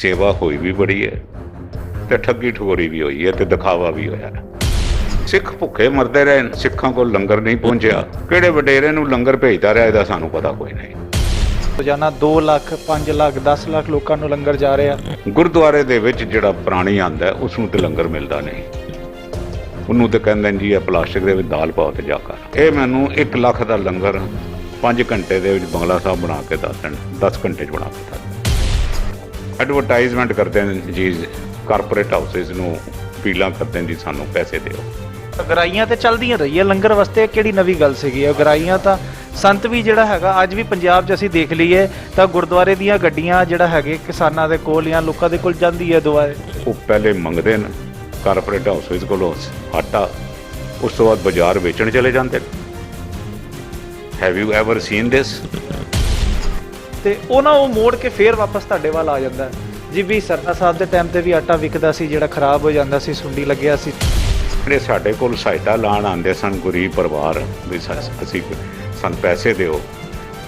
सेवा हुई भी बड़ी है ते ठगी ठगोरी भी हुई है ते दिखावा भी होया है। सिख भुखे मरते रहे, सिखां को लंगर नहीं पहुंचया, किहड़े वडेरे नूं लंगर भेजता रहा इहदा सानूं पता कोई नहीं। रोजाना 2 ਲੱਖ 5 ਲੱਖ 10 ਲੱਖ ਲੋਕਾਂ ਨੂੰ ਲੰਗਰ ਜਾ ਰਿਹਾ। ਗੁਰਦੁਆਰੇ ਦੇ ਵਿੱਚ ਜਿਹੜਾ ਪ੍ਰਾਣੀ ਆਂਦਾ ਉਸ ਨੂੰ ਤੇ ਲੰਗਰ ਮਿਲਦਾ ਨਹੀਂ, ਉਹਨੂੰ ਤੇ ਕਹਿੰਦੇ ਨੇ ਜੀ ਇਹ ਪਲਾਸਟਿਕ ਦੇ ਵਿੱਚ ਦਾਲ ਪਾਓ ਤੇ ਜਾ ਕਰ। ਇਹ ਮੈਨੂੰ 1 ਲੱਖ ਦਾ ਲੰਗਰ 5 ਘੰਟੇ ਦੇ ਵਿੱਚ ਬੰਗਲਾ ਸਾਹਿਬ ਬਣਾ ਕੇ ਦੱਸ ਦੇਣ, 10 ਘੰਟੇ 'ਚ ਬਣਾ ਕੇ ਦੱਸ ਦੇਣ। ਐਡਵਰਟਾਈਜ਼ਮੈਂਟ ਕਰਦੇ ਨੇ ਜੀ, ਕਾਰਪੋਰੇਟ ਹਾਊਸਿਸ ਨੂੰ ਅਪੀਲਾਂ ਕਰਦੇ ਨੇ ਜੀ ਸਾਨੂੰ ਪੈਸੇ ਦਿਓ। ਗਰਾਈਆਂ ਤੇ ਚੱਲਦੀਆਂ ਰਹੀਆਂ ਲੰਗਰ ਵਾਸਤੇ, ਕਿਹੜੀ ਨਵੀਂ ਗੱਲ ਸੀਗੀ? ਗਰਾਈਆਂ ਤਾਂ ਸੰਤ ਵੀ ਜਿਹੜਾ ਹੈਗਾ ਅੱਜ ਵੀ ਪੰਜਾਬ 'ਚ ਅਸੀਂ ਦੇਖ ਲਈਏ ਤਾਂ ਗੁਰਦੁਆਰੇ ਦੀਆਂ ਗੱਡੀਆਂ ਜਿਹੜਾ ਹੈਗੇ ਕਿਸਾਨਾਂ ਦੇ ਕੋਲ ਜਾਂ ਲੋਕਾਂ ਦੇ ਕੋਲ ਜਾਂਦੀ ਹੈ ਦੁਆਰੇ। ਉਹ ਪਹਿਲੇ ਮੰਗਦੇ ਨੇ ਕਾਰਪੋਰੇਟ ਹਾਊਸਿਸ ਕੋਲੋਂ ਆਟਾ, ਉਸ ਤੋਂ ਬਾਅਦ ਬਾਜ਼ਾਰ ਵੇਚਣ ਚਲੇ ਜਾਂਦੇ ਨੇ। ਹੈਵ ਯੂ ਐਵਰ ਸੀਨ ਦਿਸ? ਤੇ ਉਹਨਾਂ ਉਹ ਮੋੜ ਕੇ ਫੇਰ ਵਾਪਸ ਤੁਹਾਡੇ ਵੱਲ ਆ ਜਾਂਦਾ ਜੀ। ਵੀ ਸਰਨਾ ਸਾਹਿਬ ਦੇ ਟਾਈਮ ਤੇ ਵੀ ਆਟਾ ਵਿਕਦਾ ਸੀ ਜਿਹੜਾ ਖਰਾਬ ਹੋ ਜਾਂਦਾ ਸੀ, ਸੁੰਡੀ ਲੱਗਿਆ ਸੀ। ਜਿਹੜੇ ਸਾਡੇ ਕੋਲ ਸਹਾਇਤਾ ਲਾਣ ਆਉਂਦੇ ਸਨ ਗਰੀਬ ਪਰਿਵਾਰ, ਵੀ ਅਸੀਂ ਸਾਨੂੰ ਪੈਸੇ ਦਿਓ,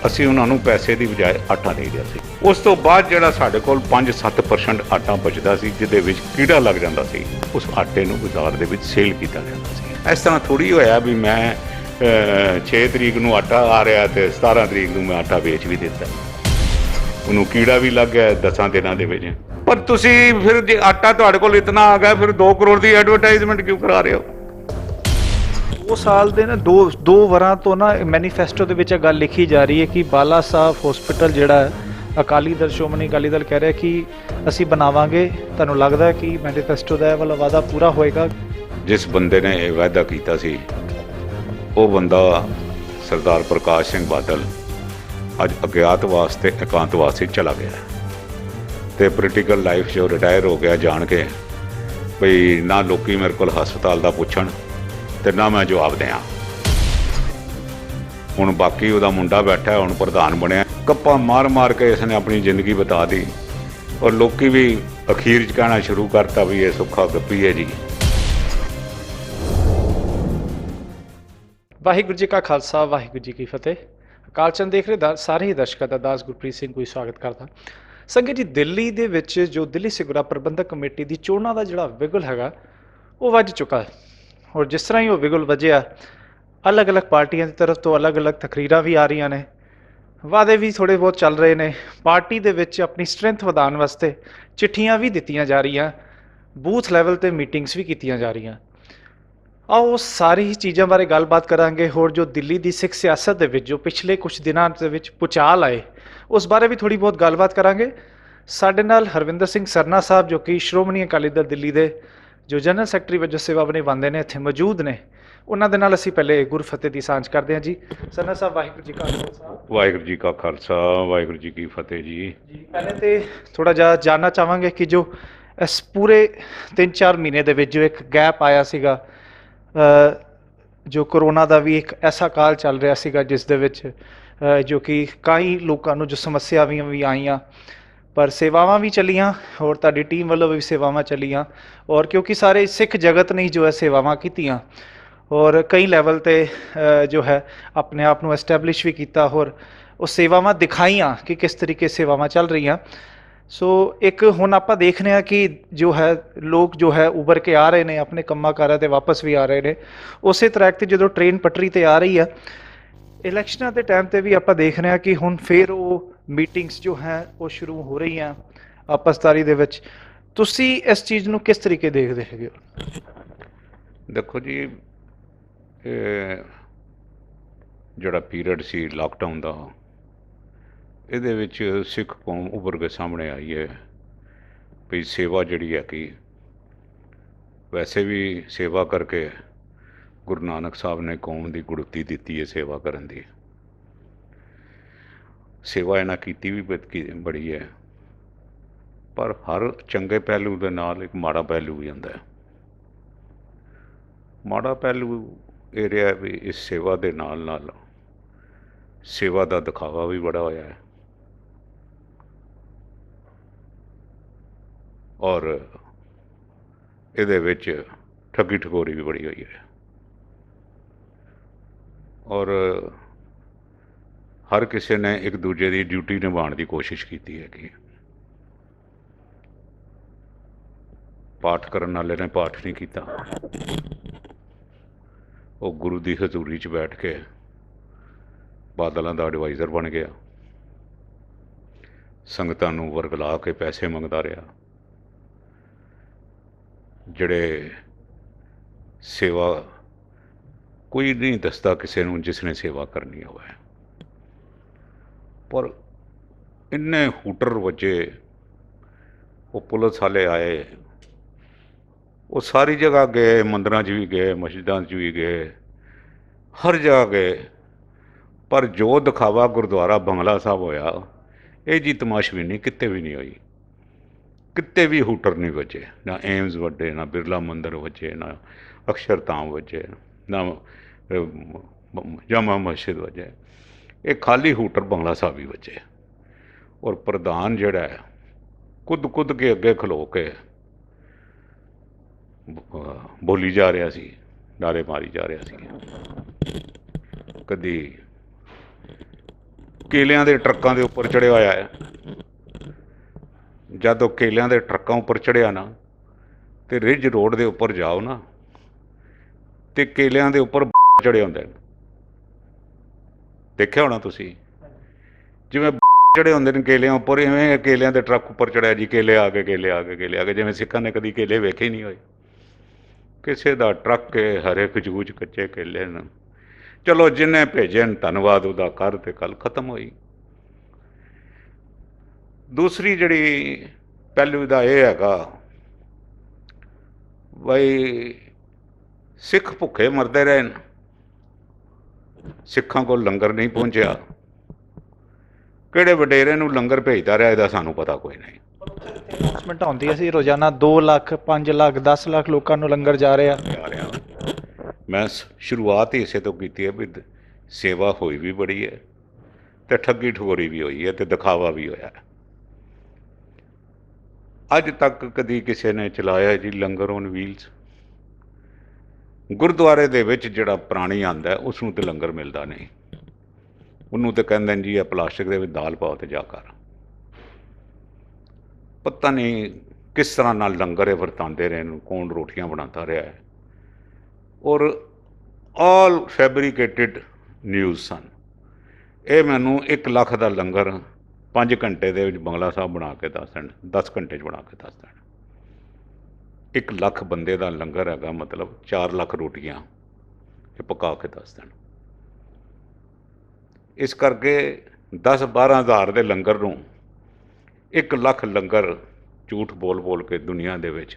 ਅਸੀਂ ਉਹਨਾਂ ਨੂੰ ਪੈਸੇ ਦੀ ਬਜਾਏ ਆਟਾ ਦੇ ਦਿਆ ਸੀ। ਉਸ ਤੋਂ ਬਾਅਦ ਜਿਹੜਾ ਸਾਡੇ ਕੋਲ 5-7% ਆਟਾ ਬਚਦਾ ਸੀ ਜਿਹਦੇ ਵਿੱਚ ਕੀੜਾ ਲੱਗ ਜਾਂਦਾ ਸੀ, ਉਸ ਆਟੇ ਨੂੰ ਬਾਜ਼ਾਰ ਦੇ ਵਿੱਚ ਸੇਲ ਕੀਤਾ ਜਾਂਦਾ ਸੀ। ਇਸ ਤਰ੍ਹਾਂ ਥੋੜ੍ਹੀ ਹੋਇਆ ਵੀ ਮੈਂ 6 ਤਰੀਕ ਨੂੰ ਆਟਾ ਆ ਰਿਹਾ ਤੇ 17 ਤਰੀਕ ਨੂੰ ਮੈਂ ਆਟਾ ਵੇਚ ਵੀ ਦਿੱਤਾ, ਉਹਨੂੰ ਕੀੜਾ ਵੀ ਲੱਗ ਗਿਆ 10 ਦਿਨਾਂ ਦੇ ਵਿੱਚ। ਪਰ ਤੁਸੀਂ ਫਿਰ ਜੇ ਆਟਾ ਤੁਹਾਡੇ ਕੋਲ ਇਤਨਾ ਆ ਗਿਆ, ਫਿਰ 2 ਕਰੋੜ ਦੀ ਐਡਵਰਟਾਈਜ਼ਮੈਂਟ ਕਿਉਂ ਕਰਾ ਰਹੇ ਹੋ? ਉਹ ਸਾਲ ਦੇ ਨਾ ਦੋ ਵਰਾਂ ਤੋਂ ਨਾ ਮੈਨੀਫੈਸਟੋ ਦੇ ਵਿੱਚ ਇਹ ਗੱਲ ਲਿਖੀ ਜਾ ਰਹੀ ਹੈ ਕਿ ਬਾਲਾ ਸਾਹਿਬ ਹਸਪੀਟਲ ਜਿਹੜਾ ਹੈ ਅਕਾਲੀ ਦਲ, ਸ਼੍ਰੋਮਣੀ ਅਕਾਲੀ ਦਲ ਕਹਿ ਰਿਹਾ ਕਿ ਅਸੀਂ ਬਣਾਵਾਂਗੇ। ਤੁਹਾਨੂੰ ਲੱਗਦਾ ਹੈ ਕਿ ਮੈਨੀਫੈਸਟੋ ਦਾ ਇਹ ਵਾਲਾ ਵਾਅਦਾ ਪੂਰਾ ਹੋਏਗਾ? ਜਿਸ ਬੰਦੇ ਨੇ ਇਹ ਵਾਅਦਾ ਕੀਤਾ ਸੀ ਉਹ ਬੰਦਾ ਸਰਦਾਰ ਪ੍ਰਕਾਸ਼ ਸਿੰਘ ਬਾਦਲ ਅੱਜ ਅਗਿਆਤਵਾਸ ਤੇ ਇਕਾਂਤਵਾਸ ਵਿੱਚ ਚਲਾ ਗਿਆ ਤੇ ਪੋਲੀਟੀਕਲ ਲਾਈਫ 'ਚੋਂ ਰਿਟਾਇਰ ਹੋ ਗਿਆ ਜਾਣ ਕੇ ਬਈ ਨਾ ਲੋਕੀ ਮੇਰੇ ਕੋਲ ਹਸਪਤਾਲ ਦਾ ਪੁੱਛਣ ਤੇ ਨਾ ਮੈਂ ਜਵਾਬ ਦਿਆਂ। ਹੁਣ ਬਾਕੀ ਉਹਦਾ ਮੁੰਡਾ ਬੈਠਾ, ਹੁਣ ਪ੍ਰਧਾਨ ਬਣਿਆ, ਗੱਪਾਂ ਮਾਰ ਮਾਰ ਕੇ ਇਸਨੇ ਆਪਣੀ ਜ਼ਿੰਦਗੀ ਬਿਤਾ ਦੀ ਔਰ ਲੋਕੀ ਵੀ ਅਖੀਰ 'ਚ ਕਹਿਣਾ ਸ਼ੁਰੂ ਕਰਤਾ ਵੀ ਇਹ ਸੁੱਖਾ ਗੱਪੀ ਹੈ ਜੀ। ਵਾਹਿਗੁਰੂ ਜੀ ਕਾ ਖਾਲਸਾ, ਵਾਹਿਗੁਰੂ ਜੀ ਕੀ ਫਤਿਹ। ਅਕਾਲ ਚੰਦ ਦੇਖ ਰਹੇ ਸਾਰੇ ਹੀ ਦਰਸ਼ਕਾਂ ਦਾ ਦਾਸ ਗੁਰਪ੍ਰੀਤ ਸਿੰਘ ਕੋਈ ਸਵਾਗਤ ਕਰਦਾ। ਸੰਗਤ ਜੀ, ਦਿੱਲੀ ਦੇ ਵਿੱਚ ਜੋ ਦਿੱਲੀ ਸਿੱਖ ਗੁਰਦੁਆਰਾ ਪ੍ਰਬੰਧਕ ਕਮੇਟੀ ਦੀ ਚੋਣਾਂ ਦਾ ਜਿਹੜਾ ਵਿਗਲ ਹੈਗਾ ਉਹ ਵੱਜ ਚੁੱਕਾ ਹੈ। ਔਰ ਜਿਸ ਤਰ੍ਹਾਂ ਹੀ ਉਹ ਵਿਗਲ ਵੱਜਿਆ, ਅਲੱਗ-ਅਲੱਗ ਪਾਰਟੀਆਂ ਦੀ ਤਰਫ ਤੋਂ ਅਲੱਗ-ਅਲੱਗ ਤਕਰੀਰਾਂ ਵੀ ਆ ਰਹੀਆਂ ਨੇ, ਵਾਅਦੇ ਵੀ ਥੋੜ੍ਹੇ ਬਹੁਤ ਚੱਲ ਰਹੇ ਨੇ। ਪਾਰਟੀ ਦੇ ਵਿੱਚ ਆਪਣੀ ਸਟਰੈਂਥ ਵਧਾਉਣ ਵਾਸਤੇ ਚਿੱਠੀਆਂ ਵੀ ਦਿੱਤੀਆਂ ਜਾ ਰਹੀਆਂ, ਬੂਥ ਲੈਵਲ 'ਤੇ ਮੀਟਿੰਗਸ ਵੀ ਕੀਤੀਆਂ ਜਾ ਰਹੀਆਂ। ਆਓ ਸਾਰੀ ਹੀ ਚੀਜ਼ਾਂ ਬਾਰੇ ਗੱਲਬਾਤ ਕਰਾਂਗੇ। ਹੋਰ ਜੋ ਦਿੱਲੀ ਦੀ ਸਿੱਖ ਸਿਆਸਤ ਦੇ ਵਿੱਚ ਜੋ ਪਿਛਲੇ ਕੁਝ ਦਿਨਾਂ ਦੇ ਵਿੱਚ ਭੁਚਾਲ ਆਏ ਉਸ ਬਾਰੇ ਵੀ ਥੋੜ੍ਹੀ ਬਹੁਤ ਗੱਲਬਾਤ ਕਰਾਂਗੇ। ਸਾਡੇ ਨਾਲ ਹਰਵਿੰਦਰ ਸਿੰਘ ਸਰਨਾ ਸਾਹਿਬ ਜੋ ਕਿ ਸ਼੍ਰੋਮਣੀ ਅਕਾਲੀ ਦਲ ਦਿੱਲੀ ਦੇ ਜੋ ਜਨਰਲ ਸੈਕਟਰੀ ਵਜੋਂ ਸੇਵਾ ਨਿਭਾਉਂਦੇ ਨੇ, ਇੱਥੇ ਮੌਜੂਦ ਨੇ। ਉਹਨਾਂ ਦੇ ਨਾਲ ਅਸੀਂ ਪਹਿਲੇ ਗੁਰਫਤਿਹ ਦੀ ਸਾਂਝ ਕਰਦੇ ਹਾਂ। ਜੀ ਸਰਨਾ ਸਾਹਿਬ, ਵਾਹਿਗੁਰੂ ਜੀ ਕਾ ਖਾਲਸਾ। ਵਾਹਿਗੁਰੂ ਜੀ ਕਾ ਖਾਲਸਾ, ਵਾਹਿਗੁਰੂ ਜੀ ਕੀ ਫਤਿਹ ਜੀ। ਪਹਿਲੇ ਤੇ ਥੋੜ੍ਹਾ ਜਿਹਾ ਜਾਣਨਾ ਚਾਹਾਂਗੇ ਕਿ ਜੋ ਇਸ ਪੂਰੇ 3-4 ਮਹੀਨੇ ਦੇ ਵਿੱਚ ਜੋ ਇੱਕ ਗੈਪ ਆਇਆ ਸੀਗਾ, ਜੋ ਕਰੋਨਾ ਦਾ ਵੀ ਇੱਕ ਐਸਾ ਕਾਲ ਚੱਲ ਰਿਹਾ ਸੀਗਾ ਜਿਸ ਦੇ ਵਿੱਚ ਜੋ ਕਿ ਕਈ ਲੋਕਾਂ ਨੂੰ ਜੋ ਸਮੱਸਿਆਵਾਂ ਵੀ ਆਈਆਂ, ਪਰ ਸੇਵਾਵਾਂ ਵੀ ਚੱਲੀਆਂ ਔਰ ਤੁਹਾਡੀ ਟੀਮ ਵੱਲੋਂ ਵੀ ਸੇਵਾਵਾਂ ਚੱਲੀਆਂ। ਔਰ ਕਿਉਂਕਿ ਸਾਰੇ ਸਿੱਖ ਜਗਤ ਨੇ ਜੋ ਹੈ ਸੇਵਾਵਾਂ ਕੀਤੀਆਂ ਔਰ ਕਈ ਲੈਵਲ 'ਤੇ ਜੋ ਹੈ ਆਪਣੇ ਆਪ ਨੂੰ ਐਸਟੈਬਲਿਸ਼ ਵੀ ਕੀਤਾ ਔਰ ਉਹ ਸੇਵਾਵਾਂ ਦਿਖਾਈਆਂ ਕਿ ਕਿਸ ਤਰੀਕੇ ਸੇਵਾਵਾਂ ਚੱਲ ਰਹੀਆਂ। ਸੋ ਇੱਕ ਹੁਣ ਆਪਾਂ ਦੇਖਦੇ ਹਾਂ ਕਿ ਜੋ ਹੈ ਲੋਕ ਜੋ ਹੈ ਉਭਰ ਕੇ ਆ ਰਹੇ ਨੇ, ਆਪਣੇ ਕੰਮਾਂ ਕਾਰਾਂ 'ਤੇ ਵਾਪਸ ਵੀ ਆ ਰਹੇ ਨੇ। ਉਸੇ ਟਰੈਕ 'ਤੇ ਜਦੋਂ ਟ੍ਰੇਨ ਪਟਰੀ 'ਤੇ ਆ ਰਹੀ ਆ, ਇਲੈਕਸ਼ਨਾਂ ਦੇ ਟਾਈਮ 'ਤੇ ਵੀ ਆਪਾਂ ਦੇਖ ਰਹੇ ਹਾਂ ਕਿ ਹੁਣ ਫਿਰ ਉਹ ਮੀਟਿੰਗਸ ਜੋ ਹੈ ਉਹ ਸ਼ੁਰੂ ਹੋ ਰਹੀਆਂ ਆਪਸਦਾਰੀ ਦੇ ਵਿੱਚ। ਤੁਸੀਂ ਇਸ ਚੀਜ਼ ਨੂੰ ਕਿਸ ਤਰੀਕੇ ਦੇਖਦੇ ਹੈਗੇ ਹੋ? ਦੇਖੋ ਜੀ, ਇਹ ਜਿਹੜਾ ਪੀਰੀਅਡ ਸੀ ਲਾਕਡਾਊਨ ਦਾ, ਇਹਦੇ ਵਿੱਚ ਸਿੱਖ ਕੌਮ ਉੱਭਰ ਕੇ ਸਾਹਮਣੇ ਆਈ ਹੈ ਵੀ ਸੇਵਾ ਜਿਹੜੀ ਹੈ ਕਿ ਵੈਸੇ ਵੀ ਸੇਵਾ ਕਰਕੇ ਗੁਰੂ ਨਾਨਕ ਸਾਹਿਬ ਨੇ ਕੌਮ ਦੀ ਗੁੜਤੀ ਦਿੱਤੀ ਹੈ ਸੇਵਾ ਕਰਨ ਦੀ। ਸੇਵਾ ਇਹਨਾਂ ਕੀਤੀ ਵੀ ਬੜੀ ਹੈ, ਪਰ ਹਰ ਚੰਗੇ ਪਹਿਲੂ ਦੇ ਨਾਲ ਇੱਕ ਮਾੜਾ ਪਹਿਲੂ ਵੀ ਹੁੰਦਾ ਹੈ। ਮਾੜਾ ਪਹਿਲੂ ਇਹ ਰਿਹਾ ਵੀ ਇਸ ਸੇਵਾ ਦੇ ਨਾਲ ਨਾਲ ਸੇਵਾ ਦਾ ਦਿਖਾਵਾ ਵੀ ਬੜਾ ਹੋਇਆ ਹੈ ਔਰ ਇਹਦੇ ਵਿੱਚ ਠੱਗੀ ਠਗੋਰੀ ਵੀ ਬੜੀ ਹੋਈ ਹੈ ਔਰ ਹਰ ਕਿਸੇ ਨੇ ਇੱਕ ਦੂਜੇ ਦੀ ਡਿਊਟੀ ਨਿਭਾਉਣ ਦੀ ਕੋਸ਼ਿਸ਼ ਕੀਤੀ ਹੈਗੀ। ਪਾਠ ਕਰਨ ਵਾਲੇ ਨੇ ਪਾਠ ਨਹੀਂ ਕੀਤਾ, ਉਹ ਗੁਰੂ ਦੀ ਹਜ਼ੂਰੀ 'ਚ ਬੈਠ ਕੇ ਬਾਦਲਾਂ ਦਾ ਐਡਵਾਈਜ਼ਰ ਬਣ ਗਿਆ, ਸੰਗਤਾਂ ਨੂੰ ਵਰਗਲਾ ਕੇ ਪੈਸੇ ਮੰਗਦਾ ਰਿਹਾ। ਜਿਹੜੇ ਸੇਵਾ ਕੋਈ ਨਹੀਂ ਦੱਸਦਾ ਕਿਸੇ ਨੂੰ ਜਿਸ ਨੇ ਸੇਵਾ ਕਰਨੀ ਹੋਵੇ, ਪਰ ਇੰਨੇ ਹੂਟਰ ਵੱਜੇ, ਉਹ ਪੁਲਿਸ ਵਾਲੇ ਆਏ, ਉਹ ਸਾਰੀ ਜਗ੍ਹਾ ਗਏ, ਮੰਦਰਾਂ 'ਚ ਵੀ ਗਏ, ਮਸਜਿਦਾਂ 'ਚ ਵੀ ਗਏ, ਹਰ ਜਗ੍ਹਾ ਗਏ, ਪਰ ਜੋ ਦਿਖਾਵਾ ਗੁਰਦੁਆਰਾ ਬੰਗਲਾ ਸਾਹਿਬ ਹੋਇਆ, ਇਹ ਜੀ ਤਮਾਸ਼ਬੀਨੀ ਕਿਤੇ ਵੀ ਨਹੀਂ ਹੋਈ। ਕਿਤੇ ਵੀ ਹੂਟਰ ਨਹੀਂ ਵੱਜੇ, ਨਾ ਏਮਜ਼ ਵੱਜੇ, ਨਾ ਬਿਰਲਾ ਮੰਦਰ ਵੱਜੇ, ਨਾ ਅਕਸ਼ਰਧਾਮ ਵੱਜੇ, ਨਾ ਜਾਮਾ ਮਸਜਿਦ ਵੱਜੇ। ਇਹ ਖਾਲੀ ਹੂਟਰ ਬੰਗਲਾ ਸਾਹਿਬ ਹੀ ਵੱਜੇ। ਔਰ ਪ੍ਰਧਾਨ ਜਿਹੜਾ ਹੈ ਕੁੱਦ ਕੇ ਅੱਗੇ ਖਲੋ ਕੇ ਬੋਲੀ ਜਾ ਰਿਹਾ ਸੀ, ਨਾਰੇ ਮਾਰੀ ਜਾ ਰਿਹਾ ਸੀ। ਕਦੀ ਕੇਲਿਆਂ ਦੇ ਟਰੱਕਾਂ ਦੇ ਉੱਪਰ ਚੜ੍ਹਿਆ ਹੋਇਆ ਹੈ, ਜਦ ਉਹ ਕੇਲਿਆਂ ਦੇ ਟਰੱਕਾਂ ਉੱਪਰ ਚੜ੍ਹਿਆ ਨਾ, ਤੇ ਰਿੱਜ ਰੋਡ ਦੇ ਉੱਪਰ ਜਾਓ ਨਾ, ਤੇ ਕੇਲਿਆਂ ਦੇ ਉੱਪਰ ਚੜ੍ਹੇ ਹੁੰਦੇ ਨੇ, ਦੇਖਿਆ ਹੋਣਾ ਤੁਸੀਂ, ਜਿਵੇਂ ਚੜ੍ਹੇ ਹੁੰਦੇ ਨੇ ਕੇਲਿਆਂ ਉੱਪਰ, ਇਵੇਂ ਕੇਲਿਆਂ ਦੇ ਟਰੱਕ ਉੱਪਰ ਚੜ੍ਹਿਆ ਜੀ, ਕੇਲੇ ਆ ਗਏ, ਕੇਲੇ ਆ ਗਏ, ਕੇਲੇ ਆ ਗਏ, ਜਿਵੇਂ ਸਿੱਖਾਂ ਨੇ ਕਦੀ ਕੇਲੇ ਵੇਖੇ ਹੀ ਨਹੀਂ ਹੋਏ। ਕਿਸੇ ਦਾ ਟਰੱਕ ਹੈ, ਹਰੇ ਖਜੂਜ ਕੱਚੇ ਕੇਲੇ ਨੇ, ਚਲੋ ਜਿਹਨੇ ਭੇਜੇ ਨੇ ਧੰਨਵਾਦ ਉਹਦਾ ਕਰ, ਤੇ ਗੱਲ ਖਤਮ ਹੋਈ। ਦੂਸਰੀ ਜਿਹੜੀ ਪਹਿਲੂ ਦਾ ਇਹ ਹੈਗਾ ਬਈ ਸਿੱਖ ਭੁੱਖੇ ਮਰਦੇ ਰਹੇ ਨੇ, ਸਿੱਖਾਂ ਕੋਲ ਲੰਗਰ ਨਹੀਂ ਪਹੁੰਚਿਆ, ਕਿਹੜੇ ਵਡੇਰੇ ਨੂੰ ਲੰਗਰ ਭੇਜਦਾ ਰਿਹਾ ਇਹਦਾ ਸਾਨੂੰ ਪਤਾ ਕੋਈ ਨਹੀਂ। ਅਨਾਉਂਸਮੈਂਟ ਆਉਂਦੀ ਸੀ ਰੋਜ਼ਾਨਾ 2 ਲੱਖ 5 ਲੱਖ 10 ਲੱਖ ਲੋਕਾਂ ਨੂੰ ਲੰਗਰ ਜਾ ਰਿਹਾ। ਮੈਂ ਸ਼ੁਰੂਆਤ ਹੀ ਇਸੇ ਤੋਂ ਕੀਤੀ ਹੈ ਵੀ ਸੇਵਾ ਹੋਈ ਵੀ ਬੜੀ ਹੈ, ਤੇ ਠੱਗੀ ਠਗੋਰੀ ਵੀ ਹੋਈ ਹੈ, ਤੇ ਦਿਖਾਵਾ ਵੀ ਹੋਇਆ। ਅੱਜ ਤੱਕ ਕਦੀ ਕਿਸੇ ਨੇ ਚਲਾਇਆ ਜੀ ਲੰਗਰ ਔਨ ਵੀਲਸ? ਗੁਰਦੁਆਰੇ ਦੇ ਵਿੱਚ ਜਿਹੜਾ ਪ੍ਰਾਣੀ ਆਉਂਦਾ ਉਸ ਨੂੰ ਤਾਂ ਲੰਗਰ ਮਿਲਦਾ ਨਹੀਂ, ਉਹਨੂੰ ਤਾਂ ਕਹਿੰਦੇ ਨੇ ਜੀ ਇਹ ਪਲਾਸਟਿਕ ਦੇ ਵਿੱਚ ਦਾਲ ਪਾਓ ਤੇ ਜਾ ਕਰ। ਪਤਾ ਨਹੀਂ ਕਿਸ ਤਰ੍ਹਾਂ ਨਾਲ ਲੰਗਰ ਇਹ ਵਰਤਾਉਂਦੇ ਰਹੇ ਨੂੰ, ਕੌਣ ਰੋਟੀਆਂ ਬਣਾਉਂਦਾ ਰਿਹਾ ਹੈ, ਔਰ ਆਲ ਫੈਬਰੀਕੇਟਿਡ ਨਿਊਜ਼ ਸਨ। ਇਹ ਮੈਨੂੰ 1 ਲੱਖ ਦਾ ਲੰਗਰ 5 ਘੰਟੇ ਦੇ ਵਿੱਚ ਬੰਗਲਾ ਸਾਹਿਬ ਬਣਾ ਕੇ ਦੱਸ ਦੇਣ, 10 ਘੰਟੇ 'ਚ ਬਣਾ ਕੇ ਦੱਸ ਦੇਣ। 1 ਲੱਖ ਬੰਦੇ ਦਾ ਲੰਗਰ ਹੈਗਾ, ਮਤਲਬ 4 ਲੱਖ ਰੋਟੀਆਂ ਇਹ ਪਕਾ ਕੇ ਦੱਸ ਦੇਣ। ਇਸ ਕਰਕੇ 10-12 ਹਜ਼ਾਰ ਦੇ ਲੰਗਰ ਨੂੰ 1 ਲੱਖ ਲੰਗਰ ਝੂਠ ਬੋਲ ਕੇ ਦੁਨੀਆ ਦੇ ਵਿੱਚ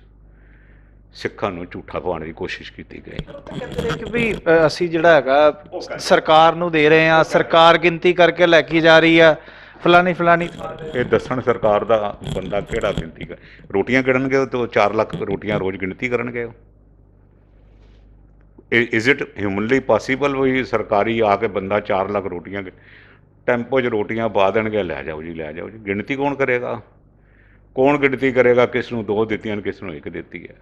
ਸਿੱਖਾਂ ਨੂੰ ਝੂਠਾ ਪਾਉਣ ਦੀ ਕੋਸ਼ਿਸ਼ ਕੀਤੀ ਗਈ। ਕਹਿੰਦੇ ਕਿ ਵੀ ਅਸੀਂ ਜਿਹੜਾ ਹੈਗਾ ਸਰਕਾਰ ਨੂੰ ਦੇ ਰਹੇ ਹਾਂ, ਸਰਕਾਰ ਗਿਣਤੀ ਕਰਕੇ ਲੈ ਕੇ ਜਾ ਰਹੀ ਆ, ਫਲਾਣੀ। ਇਹ ਦੱਸਣ ਸਰਕਾਰ ਦਾ ਬੰਦਾ ਕਿਹੜਾ ਗਿਣਤੀ ਕਰ, ਰੋਟੀਆਂ ਗਿਣਨਗੇ ਉਹ ਤੋਂ 4 ਲੱਖ ਰੋਟੀਆਂ ਰੋਜ਼ ਗਿਣਤੀ ਕਰਨਗੇ ਉਹ? ਇਜ਼ ਇਟ ਹਿਊਮਨਲੀ ਪੋਸੀਬਲ ਵੀ ਸਰਕਾਰੀ ਆ ਕੇ ਬੰਦਾ 4 ਲੱਖ ਰੋਟੀਆਂ ਟੈਂਪੋ 'ਚ ਰੋਟੀਆਂ ਪਾ ਦੇਣਗੇ, ਲੈ ਜਾਓ ਜੀ, ਲੈ ਜਾਓ ਜੀ। ਗਿਣਤੀ ਕੌਣ ਕਰੇਗਾ? ਕੌਣ ਗਿਣਤੀ ਕਰੇਗਾ ਕਿਸ ਨੂੰ 2 ਦਿੱਤੀਆਂ ਨੇ, ਕਿਸ ਨੂੰ 1 ਦਿੱਤੀ ਹੈ?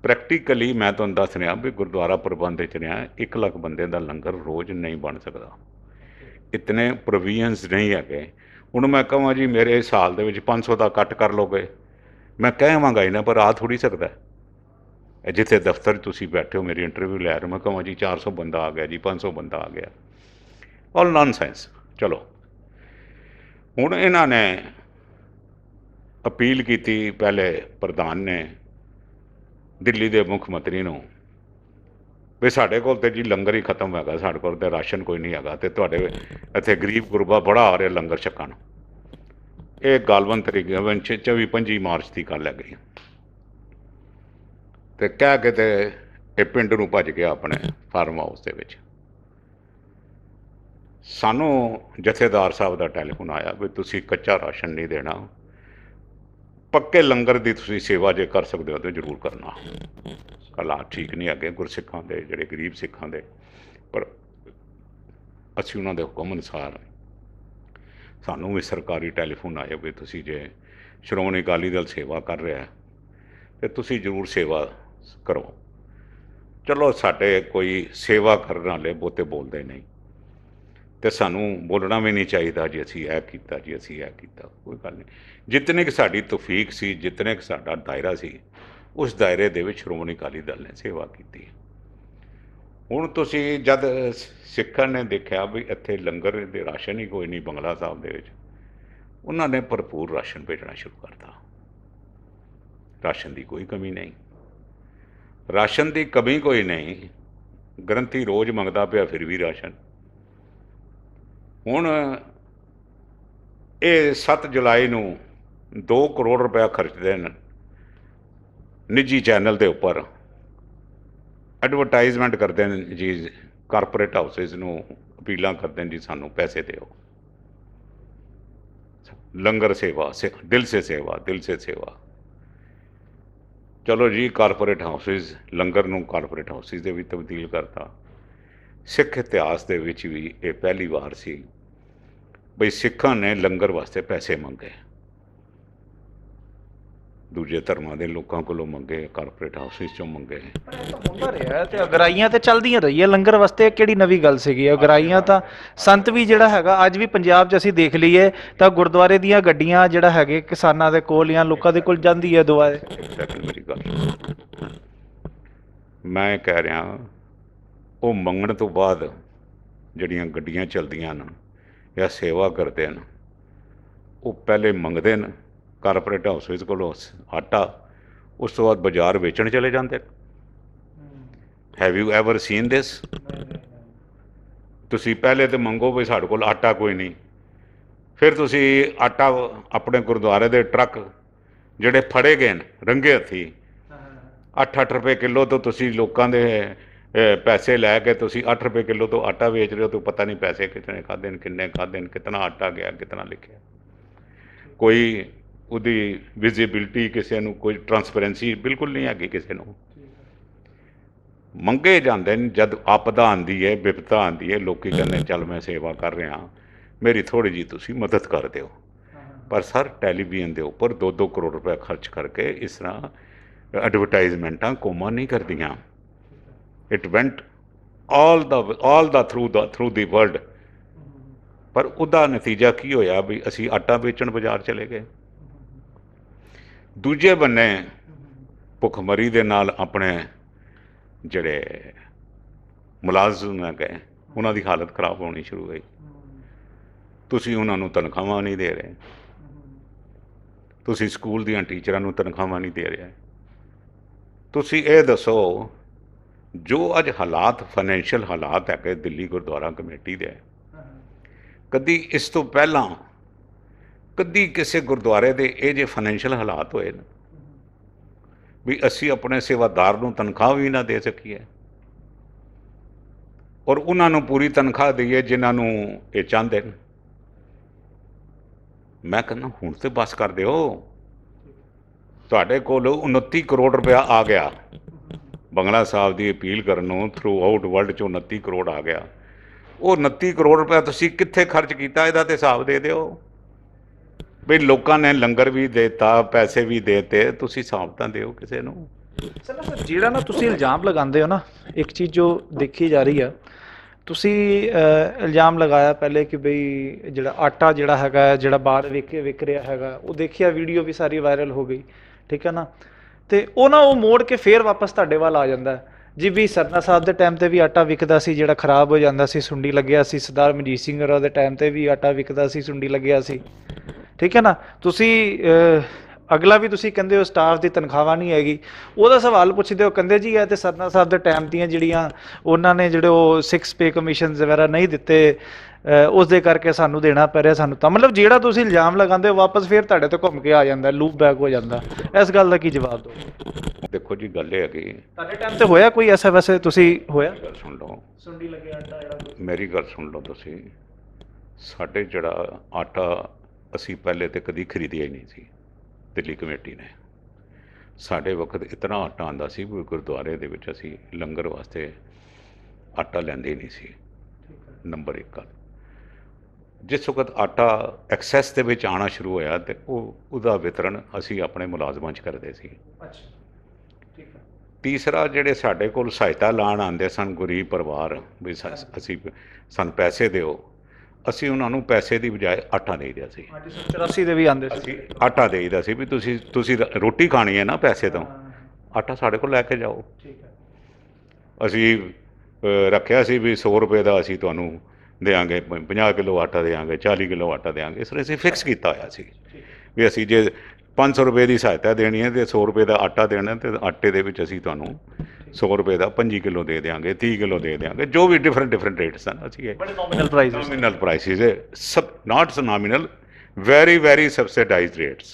ਪ੍ਰੈਕਟੀਕਲੀ ਮੈਂ ਤੁਹਾਨੂੰ ਦੱਸ ਰਿਹਾ ਵੀ ਗੁਰਦੁਆਰਾ ਪ੍ਰਬੰਧ 'ਚ ਰਿਹਾ 1 ਲੱਖ ਬੰਦੇ ਦਾ ਲੰਗਰ ਰੋਜ਼ ਨਹੀਂ ਬਣ ਸਕਦਾ, ਇਤਨੇ ਪ੍ਰੋਵੀਜ਼ਨਸ ਨਹੀਂ ਹੈਗੇ। ਹੁਣ ਮੈਂ ਕਹਾਂ ਜੀ ਮੇਰੇ ਸਾਲ ਦੇ ਵਿੱਚ 500 ਦਾ ਕੱਟ ਕਰ ਲਓਗੇ, ਮੈਂ ਕਹਾਂਗਾ ਹੀ ਨਾ, ਪਰ ਆ ਥੋੜ੍ਹੀ ਸਕਦਾ। ਜਿੱਥੇ ਦਫ਼ਤਰ ਤੁਸੀਂ ਬੈਠੇ ਹੋ ਮੇਰੀ ਇੰਟਰਵਿਊ ਲੈ ਰਹੇ, ਮੈਂ ਕਹਾਂ ਜੀ 400 ਬੰਦਾ ਆ ਗਿਆ ਜੀ, 500 ਬੰਦਾ ਆ ਗਿਆ, ਆਲ ਨੌਨਸੈਂਸ। ਚਲੋ ਹੁਣ ਇਹਨਾਂ ਨੇ ਅਪੀਲ ਕੀਤੀ, ਪਹਿਲੇ ਪ੍ਰਧਾਨ ਨੇ ਦਿੱਲੀ ਦੇ ਮੁੱਖ ਮੰਤਰੀ ਨੂੰ, ਵੀ ਸਾਡੇ ਕੋਲ ਤਾਂ ਜੀ ਲੰਗਰ ਹੀ ਖਤਮ ਹੈਗਾ, ਸਾਡੇ ਕੋਲ ਤਾਂ ਰਾਸ਼ਨ ਕੋਈ ਨਹੀਂ ਹੈਗਾ, ਅਤੇ ਤੁਹਾਡੇ ਇੱਥੇ ਗਰੀਬ ਗੁਰਬਾ ਬੜਾ ਆ ਰਿਹਾ ਲੰਗਰ ਛਕਣ। ਇਹ ਗੱਲਬਾਤ ਤਰੀਕੇ 24-25 ਮਾਰਚ ਦੀ ਗੱਲ ਹੈਗੀ। ਅਤੇ ਕਹਿ ਕੇ ਤੇ ਇਹ ਪਿੰਡ ਨੂੰ ਭੱਜ ਗਿਆ ਆਪਣੇ ਫਾਰਮ ਹਾਊਸ ਦੇ ਵਿੱਚ। ਸਾਨੂੰ ਜਥੇਦਾਰ ਸਾਹਿਬ ਦਾ ਟੈਲੀਫੋਨ ਆਇਆ ਵੀ ਤੁਸੀਂ ਕੱਚਾ ਰਾਸ਼ਨ ਨਹੀਂ ਦੇਣਾ, ਪੱਕੇ ਲੰਗਰ ਦੀ ਤੁਸੀਂ ਸੇਵਾ ਜੇ ਕਰ ਸਕਦੇ ਹੋ ਤਾਂ ਜ਼ਰੂਰ ਕਰਨਾ। ਹਾਲਾਤ ਠੀਕ ਨਹੀਂ ਹੈਗੇ ਗੁਰਸਿੱਖਾਂ ਦੇ, ਜਿਹੜੇ ਗਰੀਬ ਸਿੱਖਾਂ ਦੇ, ਪਰ ਅਸੀਂ ਉਹਨਾਂ ਦੇ ਹੁਕਮ ਅਨੁਸਾਰ ਸਾਨੂੰ ਵੀ ਸਰਕਾਰੀ ਟੈਲੀਫੋਨ ਆਇਆ ਵੀ ਤੁਸੀਂ ਜੇ ਸ਼੍ਰੋਮਣੀ ਅਕਾਲੀ ਦਲ ਸੇਵਾ ਕਰ ਰਿਹਾ ਅਤੇ ਤੁਸੀਂ ਜ਼ਰੂਰ ਸੇਵਾ ਕਰੋ। ਚਲੋ ਸਾਡੇ ਕੋਈ ਸੇਵਾ ਕਰਨ ਵਾਲੇ ਬਹੁਤੇ ਬੋਲਦੇ ਨਹੀਂ, ਅਤੇ ਸਾਨੂੰ ਬੋਲਣਾ ਵੀ ਨਹੀਂ ਚਾਹੀਦਾ ਜੀ ਅਸੀਂ ਇਹ ਕੀਤਾ, ਜੀ ਅਸੀਂ ਇਹ ਕੀਤਾ, ਕੋਈ ਗੱਲ ਨਹੀਂ। ਜਿਤਨੇ ਕਿ ਸਾਡੀ ਤੌਫੀਕ ਸੀ, ਜਿਤਨੇ ਕਿ ਸਾਡਾ ਦਾਇਰਾ ਸੀ, ਉਸ ਦਾਇਰੇ ਦੇ ਵਿੱਚ ਸ਼੍ਰੋਮਣੀ ਅਕਾਲੀ ਦਲ ਨੇ ਸੇਵਾ ਕੀਤੀ। ਹੁਣ ਤੁਸੀਂ ਜਦ ਸਿੱਖਾਂ ਨੇ ਦੇਖਿਆ ਵੀ ਇੱਥੇ ਲੰਗਰ ਦੇ ਰਾਸ਼ਨ ਹੀ ਕੋਈ ਨਹੀਂ ਬੰਗਲਾ ਸਾਹਿਬ ਦੇ ਵਿੱਚ, ਉਹਨਾਂ ਨੇ ਭਰਪੂਰ ਰਾਸ਼ਨ ਭੇਜਣਾ ਸ਼ੁਰੂ ਕਰਤਾ। ਰਾਸ਼ਨ ਦੀ ਕੋਈ ਕਮੀ ਨਹੀਂ, ਰਾਸ਼ਨ ਦੀ ਕਮੀ ਕੋਈ ਨਹੀਂ। ਗ੍ਰੰਥੀ ਰੋਜ਼ ਮੰਗਦਾ ਪਿਆ ਫਿਰ ਵੀ ਰਾਸ਼ਨ। ਹੁਣ ਇਹ 7 ਜੁਲਾਈ ਨੂੰ 2 ਕਰੋੜ ਰੁਪਇਆ ਖਰਚਦੇ ਨੇ ਨਿੱਜੀ ਚੈਨਲ ਦੇ ਉੱਪਰ, ਐਡਵਰਟਾਈਜ਼ਮੈਂਟ ਕਰਦੇ ਨੇ ਜੀ, ਕਾਰਪੋਰੇਟ ਹਾਊਸਿਸ ਨੂੰ ਅਪੀਲਾਂ ਕਰਦੇ ਨੇ ਜੀ ਸਾਨੂੰ ਪੈਸੇ ਦਿਓ। ਲੰਗਰ ਸੇਵਾ, ਦਿਲ ਸੇ ਸੇਵਾ, ਦਿਲ ਸੇ ਸੇਵਾ। ਚਲੋ ਜੀ, ਕਾਰਪੋਰੇਟ ਹਾਊਸਿਸ, ਲੰਗਰ ਨੂੰ ਕਾਰਪੋਰੇਟ ਹਾਊਸਿਸ ਦੇ ਵਿੱਚ ਤਬਦੀਲ ਕਰਤਾ। ਸਿੱਖ ਇਤਿਹਾਸ ਦੇ ਵਿੱਚ ਵੀ ਇਹ ਪਹਿਲੀ ਵਾਰ ਸੀ ਬਈ ਸਿੱਖਾਂ ਨੇ ਲੰਗਰ ਵਾਸਤੇ ਪੈਸੇ ਮੰਗੇ, ਦੂਜੇ ਧਰਮਾਂ ਦੇ ਲੋਕਾਂ ਕੋਲੋਂ ਮੰਗੇ, ਕਾਰਪੋਰੇਟ ਹਾਊਸਿਸ ਚੋਂ ਮੰਗੇ। ਹੁੰਦਾ ਰਿਹਾ ਤੇ ਅਗਰਾਈਆਂ ਤੇ ਚੱਲਦੀਆਂ ਰਹੀਆਂ ਲੰਗਰ ਵਾਸਤੇ, ਕਿਹੜੀ ਨਵੀਂ ਗੱਲ ਸੀਗੀ? ਅਗਰਾਈਆਂ ਤਾਂ ਸੰਤ ਵੀ ਜਿਹੜਾ ਹੈਗਾ ਅੱਜ ਵੀ ਪੰਜਾਬ 'ਚ ਅਸੀਂ ਦੇਖ ਲਈਏ ਤਾਂ ਗੁਰਦੁਆਰੇ ਦੀਆਂ ਗੱਡੀਆਂ ਜਿਹੜਾ ਹੈਗੇ ਕਿਸਾਨਾਂ ਦੇ ਕੋਲ ਜਾਂ ਲੋਕਾਂ ਦੇ ਕੋਲ ਜਾਂਦੀ ਹੈ ਦੁਆਰੇ। ਮੇਰੀ ਗੱਲ, ਮੈਂ ਕਹਿ ਰਿਹਾ ਉਹ ਮੰਗਣ ਤੋਂ ਬਾਅਦ ਜਿਹੜੀਆਂ ਗੱਡੀਆਂ ਚੱਲਦੀਆਂ ਨੇ ਜਾਂ ਸੇਵਾ ਕਰਦੇ ਨੇ, ਉਹ ਪਹਿਲੇ ਮੰਗਦੇ ਨੇ ਕਾਰਪੋਰੇਟ ਹਾਊਸਿਸ ਕੋਲੋਂ ਆਟਾ, ਉਸ ਤੋਂ ਬਾਅਦ ਬਾਜ਼ਾਰ ਵੇਚਣ ਚਲੇ ਜਾਂਦੇ। ਹੈਵ ਯੂ ਐਵਰ ਸੀਨ ਦਿਸ? ਤੁਸੀਂ ਪਹਿਲੇ ਤਾਂ ਮੰਗੋ ਵੀ ਸਾਡੇ ਕੋਲ ਆਟਾ ਕੋਈ ਨਹੀਂ, ਫਿਰ ਤੁਸੀਂ ਆਟਾ ਆਪਣੇ ਗੁਰਦੁਆਰੇ ਦੇ ਟਰੱਕ ਜਿਹੜੇ ਫੜੇ ਗਏ ਨੇ ਰੰਗੇ ਹੱਥੀਂ 8-8 ਰੁਪਏ ਕਿਲੋ ਤੋਂ ਤੁਸੀਂ ਲੋਕਾਂ ਦੇ ਪੈਸੇ ਲੈ ਕੇ ਤੁਸੀਂ 8 ਰੁਪਏ ਕਿਲੋ ਤੋਂ ਆਟਾ ਵੇਚ ਰਹੇ ਹੋ। ਤਾਂ ਪਤਾ ਨਹੀਂ ਪੈਸੇ ਕਿਤਨੇ ਖਾਦੇ ਨੇ, ਕਿੰਨੇ ਖਾਦੇ ਨੇ, ਕਿਤਨਾ ਆਟਾ ਗਿਆ, ਕਿਤਨਾ ਲਿਖਿਆ। ਕੋਈ ਉਹਦੀ ਵਿਜ਼ੀਬਿਲਟੀ ਕਿਸੇ ਨੂੰ, ਕੋਈ ਟਰਾਂਸਪੇਰੈਂਸੀ ਬਿਲਕੁਲ ਨਹੀਂ ਹੈਗੀ ਕਿਸੇ ਨੂੰ। ਮੰਗੇ ਜਾਂਦੇ ਨੇ। ਜਦ ਆਪਦਾ ਆਉਂਦੀ ਹੈ, ਵਿਪਤਾ ਆਉਂਦੀ ਹੈ, ਲੋਕੀ ਕਹਿੰਦੇ ਚੱਲ ਮੈਂ ਸੇਵਾ ਕਰ ਰਿਹਾ, ਮੇਰੀ ਥੋੜ੍ਹੀ ਜਿਹੀ ਤੁਸੀਂ ਮਦਦ ਕਰ ਦਿਓ। ਪਰ ਸਰ ਟੈਲੀਵਿਜ਼ਨ ਦੇ ਉੱਪਰ 2-2 ਕਰੋੜ ਰੁਪਏ ਖਰਚ ਕਰਕੇ ਇਸ ਤਰ੍ਹਾਂ ਐਡਵਰਟਾਈਜ਼ਮੈਂਟਾਂ ਕੋਮਾ ਨਹੀਂ ਕਰਦੀਆਂ। It ਵੈਂਟ all the through the world. ਪਰ ਉਹਦਾ ਨਤੀਜਾ ਕੀ ਹੋਇਆ ਵੀ ਅਸੀਂ ਆਟਾ ਵੇਚਣ ਬਾਜ਼ਾਰ ਚਲੇ ਗਏ। ਦੂਜੇ ਬੰਨੇ ਭੁੱਖਮਰੀ ਦੇ ਨਾਲ ਆਪਣੇ ਜਿਹੜੇ ਮੁਲਾਜ਼ਮ ਹੈਗੇ ਉਹਨਾਂ ਦੀ ਹਾਲਤ ਖਰਾਬ ਹੋਣੀ ਸ਼ੁਰੂ ਹੋਈ। ਤੁਸੀਂ ਉਹਨਾਂ ਨੂੰ ਤਨਖਾਹਾਂ ਨਹੀਂ ਦੇ ਰਹੇ, ਤੁਸੀਂ ਸਕੂਲ ਦੀਆਂ ਟੀਚਰਾਂ ਨੂੰ ਤਨਖਾਹਾਂ ਨਹੀਂ ਦੇ ਰਹੇ। ਤੁਸੀਂ ਇਹ ਦੱਸੋ, ਜੋ ਅੱਜ ਹਾਲਾਤ, ਫਾਈਨੈਂਸ਼ੀਅਲ ਹਾਲਾਤ ਹੈਗੇ ਦਿੱਲੀ ਗੁਰਦੁਆਰਾ ਕਮੇਟੀ ਦੇ, ਕਦੀ ਇਸ ਤੋਂ ਪਹਿਲਾਂ ਕਦੀ ਕਿਸੇ ਗੁਰਦੁਆਰੇ ਦੇ ਇਹ ਜਿਹੇ ਫਾਈਨੈਂਸ਼ੀਅਲ ਹਾਲਾਤ ਹੋਏ ਨੇ ਵੀ ਅਸੀਂ ਆਪਣੇ ਸੇਵਾਦਾਰ ਨੂੰ ਤਨਖਾਹ ਵੀ ਨਾ ਦੇ ਸਕੀਏ, ਔਰ ਉਹਨਾਂ ਨੂੰ ਪੂਰੀ ਤਨਖਾਹ ਦਈਏ ਜਿਨ੍ਹਾਂ ਨੂੰ ਇਹ ਚਾਹੁੰਦੇ ਨੇ। ਮੈਂ ਕਹਿੰਦਾ ਹੁਣ ਤੇ ਬਸ ਕਰ ਦਿਓ। ਤੁਹਾਡੇ ਕੋਲ 29 ਕਰੋੜ ਰੁਪਇਆ ਆ ਗਿਆ ਬੰਗਲਾ ਸਾਹਿਬ ਦੀ ਅਪੀਲ ਕਰਨ ਨੂੰ, ਥਰੂ ਆਊਟ ਵਰਲਡ 'ਚੋਂ 29 ਕਰੋੜ ਆ ਗਿਆ। ਉਹ 29 ਕਰੋੜ ਰੁਪਇਆ ਤੁਸੀਂ ਕਿੱਥੇ ਖਰਚ ਕੀਤਾ, ਇਹਦਾ ਤੇ ਹਿਸਾਬ ਦੇ ਦਿਓ। ਵੀ ਲੋਕਾਂ ਨੇ ਲੰਗਰ ਵੀ ਦੇਤਾ, ਪੈਸੇ ਵੀ ਦੇਤੇ, ਤੁਸੀਂ ਹਿਸਾਬ ਤਾਂ ਦਿਓ ਕਿਸੇ ਨੂੰ। ਸਰ ਜਿਹੜਾ ਨਾ ਤੁਸੀਂ ਇਲਜ਼ਾਮ ਲਗਾਉਂਦੇ ਹੋ ਨਾ, ਇੱਕ ਚੀਜ਼ ਜੋ ਦੇਖੀ ਜਾ ਰਹੀ ਆ, ਤੁਸੀਂ ਇਲਜ਼ਾਮ ਲਗਾਇਆ ਪਹਿਲੇ ਕਿ ਬਈ ਜਿਹੜਾ ਆਟਾ ਜਿਹੜਾ ਹੈਗਾ, ਜਿਹੜਾ ਬਾਹਰ ਵਿਕ ਰਿਹਾ ਹੈਗਾ, ਉਹ ਦੇਖਿਆ, ਵੀਡੀਓ ਵੀ ਸਾਰੀ ਵਾਇਰਲ ਹੋ ਗਈ, ਠੀਕ ਹੈ ਨਾ। ਤੇ ਉਹ ਨਾ ਉਹ ਮੋੜ ਕੇ ਫੇਰ ਵਾਪਸ ਤੁਹਾਡੇ ਵੱਲ ਆ ਜਾਂਦਾ ਜੀ ਵੀ ਸਰਨਾ ਸਾਹਿਬ ਦੇ ਟਾਈਮ ਤੇ ਵੀ ਆਟਾ ਵਿਕਦਾ ਸੀ ਜਿਹੜਾ ਖਰਾਬ ਹੋ ਜਾਂਦਾ ਸੀ, ਸੁੰਡੀ ਲੱਗਿਆ ਸੀ। ਸਰਦਾਰ ਮਨਜੀਤ ਸਿੰਘ ਹੋਰਾਂ ਦੇ ਟਾਈਮ ਤੇ ਵੀ ਆਟਾ ਵਿਕਦਾ ਸੀ, ਸੁੰਡੀ ਲੱਗਿਆ ਸੀ, ਠੀਕ ਹੈ ਨਾ। ਤੁਸੀਂ ਅਗਲਾ ਵੀ ਤੁਸੀਂ ਕਹਿੰਦੇ ਹੋ ਸਟਾਫ ਦੀ ਤਨਖਾਹਾਂ ਨਹੀਂ ਹੈਗੀ, ਉਹਦਾ ਸਵਾਲ ਪੁੱਛਦੇ ਹੋ, ਕਹਿੰਦੇ ਜੀ ਇਹ ਤੇ ਸਰਨਾ ਸਾਹਿਬ ਦੇ ਟਾਈਮ ਦੀਆਂ ਜਿਹੜੀਆਂ ਉਹਨਾਂ ਨੇ ਜਿਹੜੇ ਉਹ 6 ਪੇ ਕਮਿਸ਼ਨ ਵਗੈਰਾ ਨਹੀਂ ਦਿੱਤੇ, ਉਸ ਦੇ ਕਰਕੇ ਸਾਨੂੰ ਦੇਣਾ ਪੈ ਰਿਹਾ ਸਾਨੂੰ। ਤਾਂ ਮਤਲਬ ਜਿਹੜਾ ਤੁਸੀਂ ਇਲਜ਼ਾਮ ਲਗਾਉਂਦੇ ਹੋ ਵਾਪਸ ਫਿਰ ਤੁਹਾਡੇ ਤੇ ਘੁੰਮ ਕੇ ਆ ਜਾਂਦਾ, ਲੂਪ ਬੈਕ ਹੋ ਜਾਂਦਾ। ਇਸ ਗੱਲ ਦਾ ਕੀ ਜਵਾਬ ਦਿਓ? ਦੇਖੋ ਜੀ, ਗੱਲ ਇਹ ਹੈਗੀ, ਤੁਹਾਡੇ ਟਾਈਮ ਤੇ ਹੋਇਆ ਕੋਈ ਐਸਾ? ਵੈਸੇ ਤੁਸੀਂ ਹੋਇਆ? ਗੱਲ ਸੁਣ ਲਓ, ਸੁੰਡੀ ਲੱਗਿਆ ਆਟਾ ਜਿਹੜਾ, ਮੇਰੀ ਗੱਲ ਸੁਣ ਲਓ ਤੁਸੀਂ। ਸਾਡੇ ਜਿਹੜਾ ਆਟਾ ਅਸੀਂ ਪਹਿਲੇ ਤੇ ਕਦੀ ਖਰੀਦਿਆ ਹੀ ਨਹੀਂ ਸੀ ਦਿੱਲੀ ਕਮੇਟੀ ਨੇ। ਸਾਡੇ ਵਕਤ ਇਤਨਾ ਆਟਾ ਆਉਂਦਾ ਸੀ ਵੀ ਗੁਰਦੁਆਰੇ ਦੇ ਵਿੱਚ ਅਸੀਂ ਲੰਗਰ ਵਾਸਤੇ ਆਟਾ ਲੈਂਦੇ ਹੀ ਨਹੀਂ ਸੀ। ਨੰਬਰ 1 ਗੱਲ। ਜਿਸ ਵਕਤ ਆਟਾ ਐਕਸੈਸ ਦੇ ਵਿੱਚ ਆਉਣਾ ਸ਼ੁਰੂ ਹੋਇਆ ਤੇ ਉਹਦਾ ਵਿਤਰਨ ਅਸੀਂ ਆਪਣੇ ਮੁਲਾਜ਼ਮਾਂ 'ਚ ਕਰਦੇ ਸੀ। ਅੱਛਾ, ਠੀਕ ਹੈ। ਤੀਸਰਾ, ਜਿਹੜੇ ਸਾਡੇ ਕੋਲ ਸਹਾਇਤਾ ਲਾਉਣ ਆਉਂਦੇ ਸਨ ਗਰੀਬ ਪਰਿਵਾਰ, ਵੀ ਅਸੀਂ ਸਾਨੂੰ ਪੈਸੇ ਦਿਓ, ਅਸੀਂ ਉਹਨਾਂ ਨੂੰ ਪੈਸੇ ਦੀ ਬਜਾਏ ਆਟਾ ਦੇ ਦਿਆ ਸੀ। 84 ਦੇ ਵੀ ਆਉਂਦੇ ਸੀ, ਅਸੀਂ ਆਟਾ ਦੇਈਦਾ ਸੀ ਵੀ ਤੁਸੀਂ ਰੋਟੀ ਖਾਣੀ ਹੈ ਨਾ ਪੈਸੇ ਤੋਂ, ਆਟਾ ਸਾਡੇ ਕੋਲ ਲੈ ਕੇ ਜਾਓ। ਠੀਕ ਹੈ। ਅਸੀਂ ਰੱਖਿਆ ਸੀ ਵੀ 100 ਰੁਪਏ ਦਾ ਅਸੀਂ ਤੁਹਾਨੂੰ ਦੇਵਾਂਗੇ, 50 ਕਿਲੋ ਆਟਾ ਦੇਵਾਂਗੇ, 40 ਕਿਲੋ ਆਟਾ ਦੇਵਾਂਗੇ। ਇਸ ਲਈ ਅਸੀਂ ਫਿਕਸ ਕੀਤਾ ਹੋਇਆ ਸੀ ਵੀ ਅਸੀਂ ਜੇ 500 ਰੁਪਏ ਦੀ ਸਹਾਇਤਾ ਦੇਣੀ ਹੈ ਅਤੇ 100 ਰੁਪਏ ਦਾ ਆਟਾ ਦੇਣਾ, ਅਤੇ ਆਟੇ ਦੇ ਵਿੱਚ ਅਸੀਂ ਤੁਹਾਨੂੰ 100 ਰੁਪਏ ਦਾ 25 ਕਿਲੋ ਦੇ ਦਿਆਂਗੇ, 30 ਕਿਲੋ ਦੇ ਦਿਆਂਗੇ, ਜੋ ਵੀ ਡਿਫਰੈਂਟ ਰੇਟਸ ਹਨ। ਅਸੀਂ ਇਹ ਬੜੇ nominal price nominal prices, not nominal, very subsidized rates।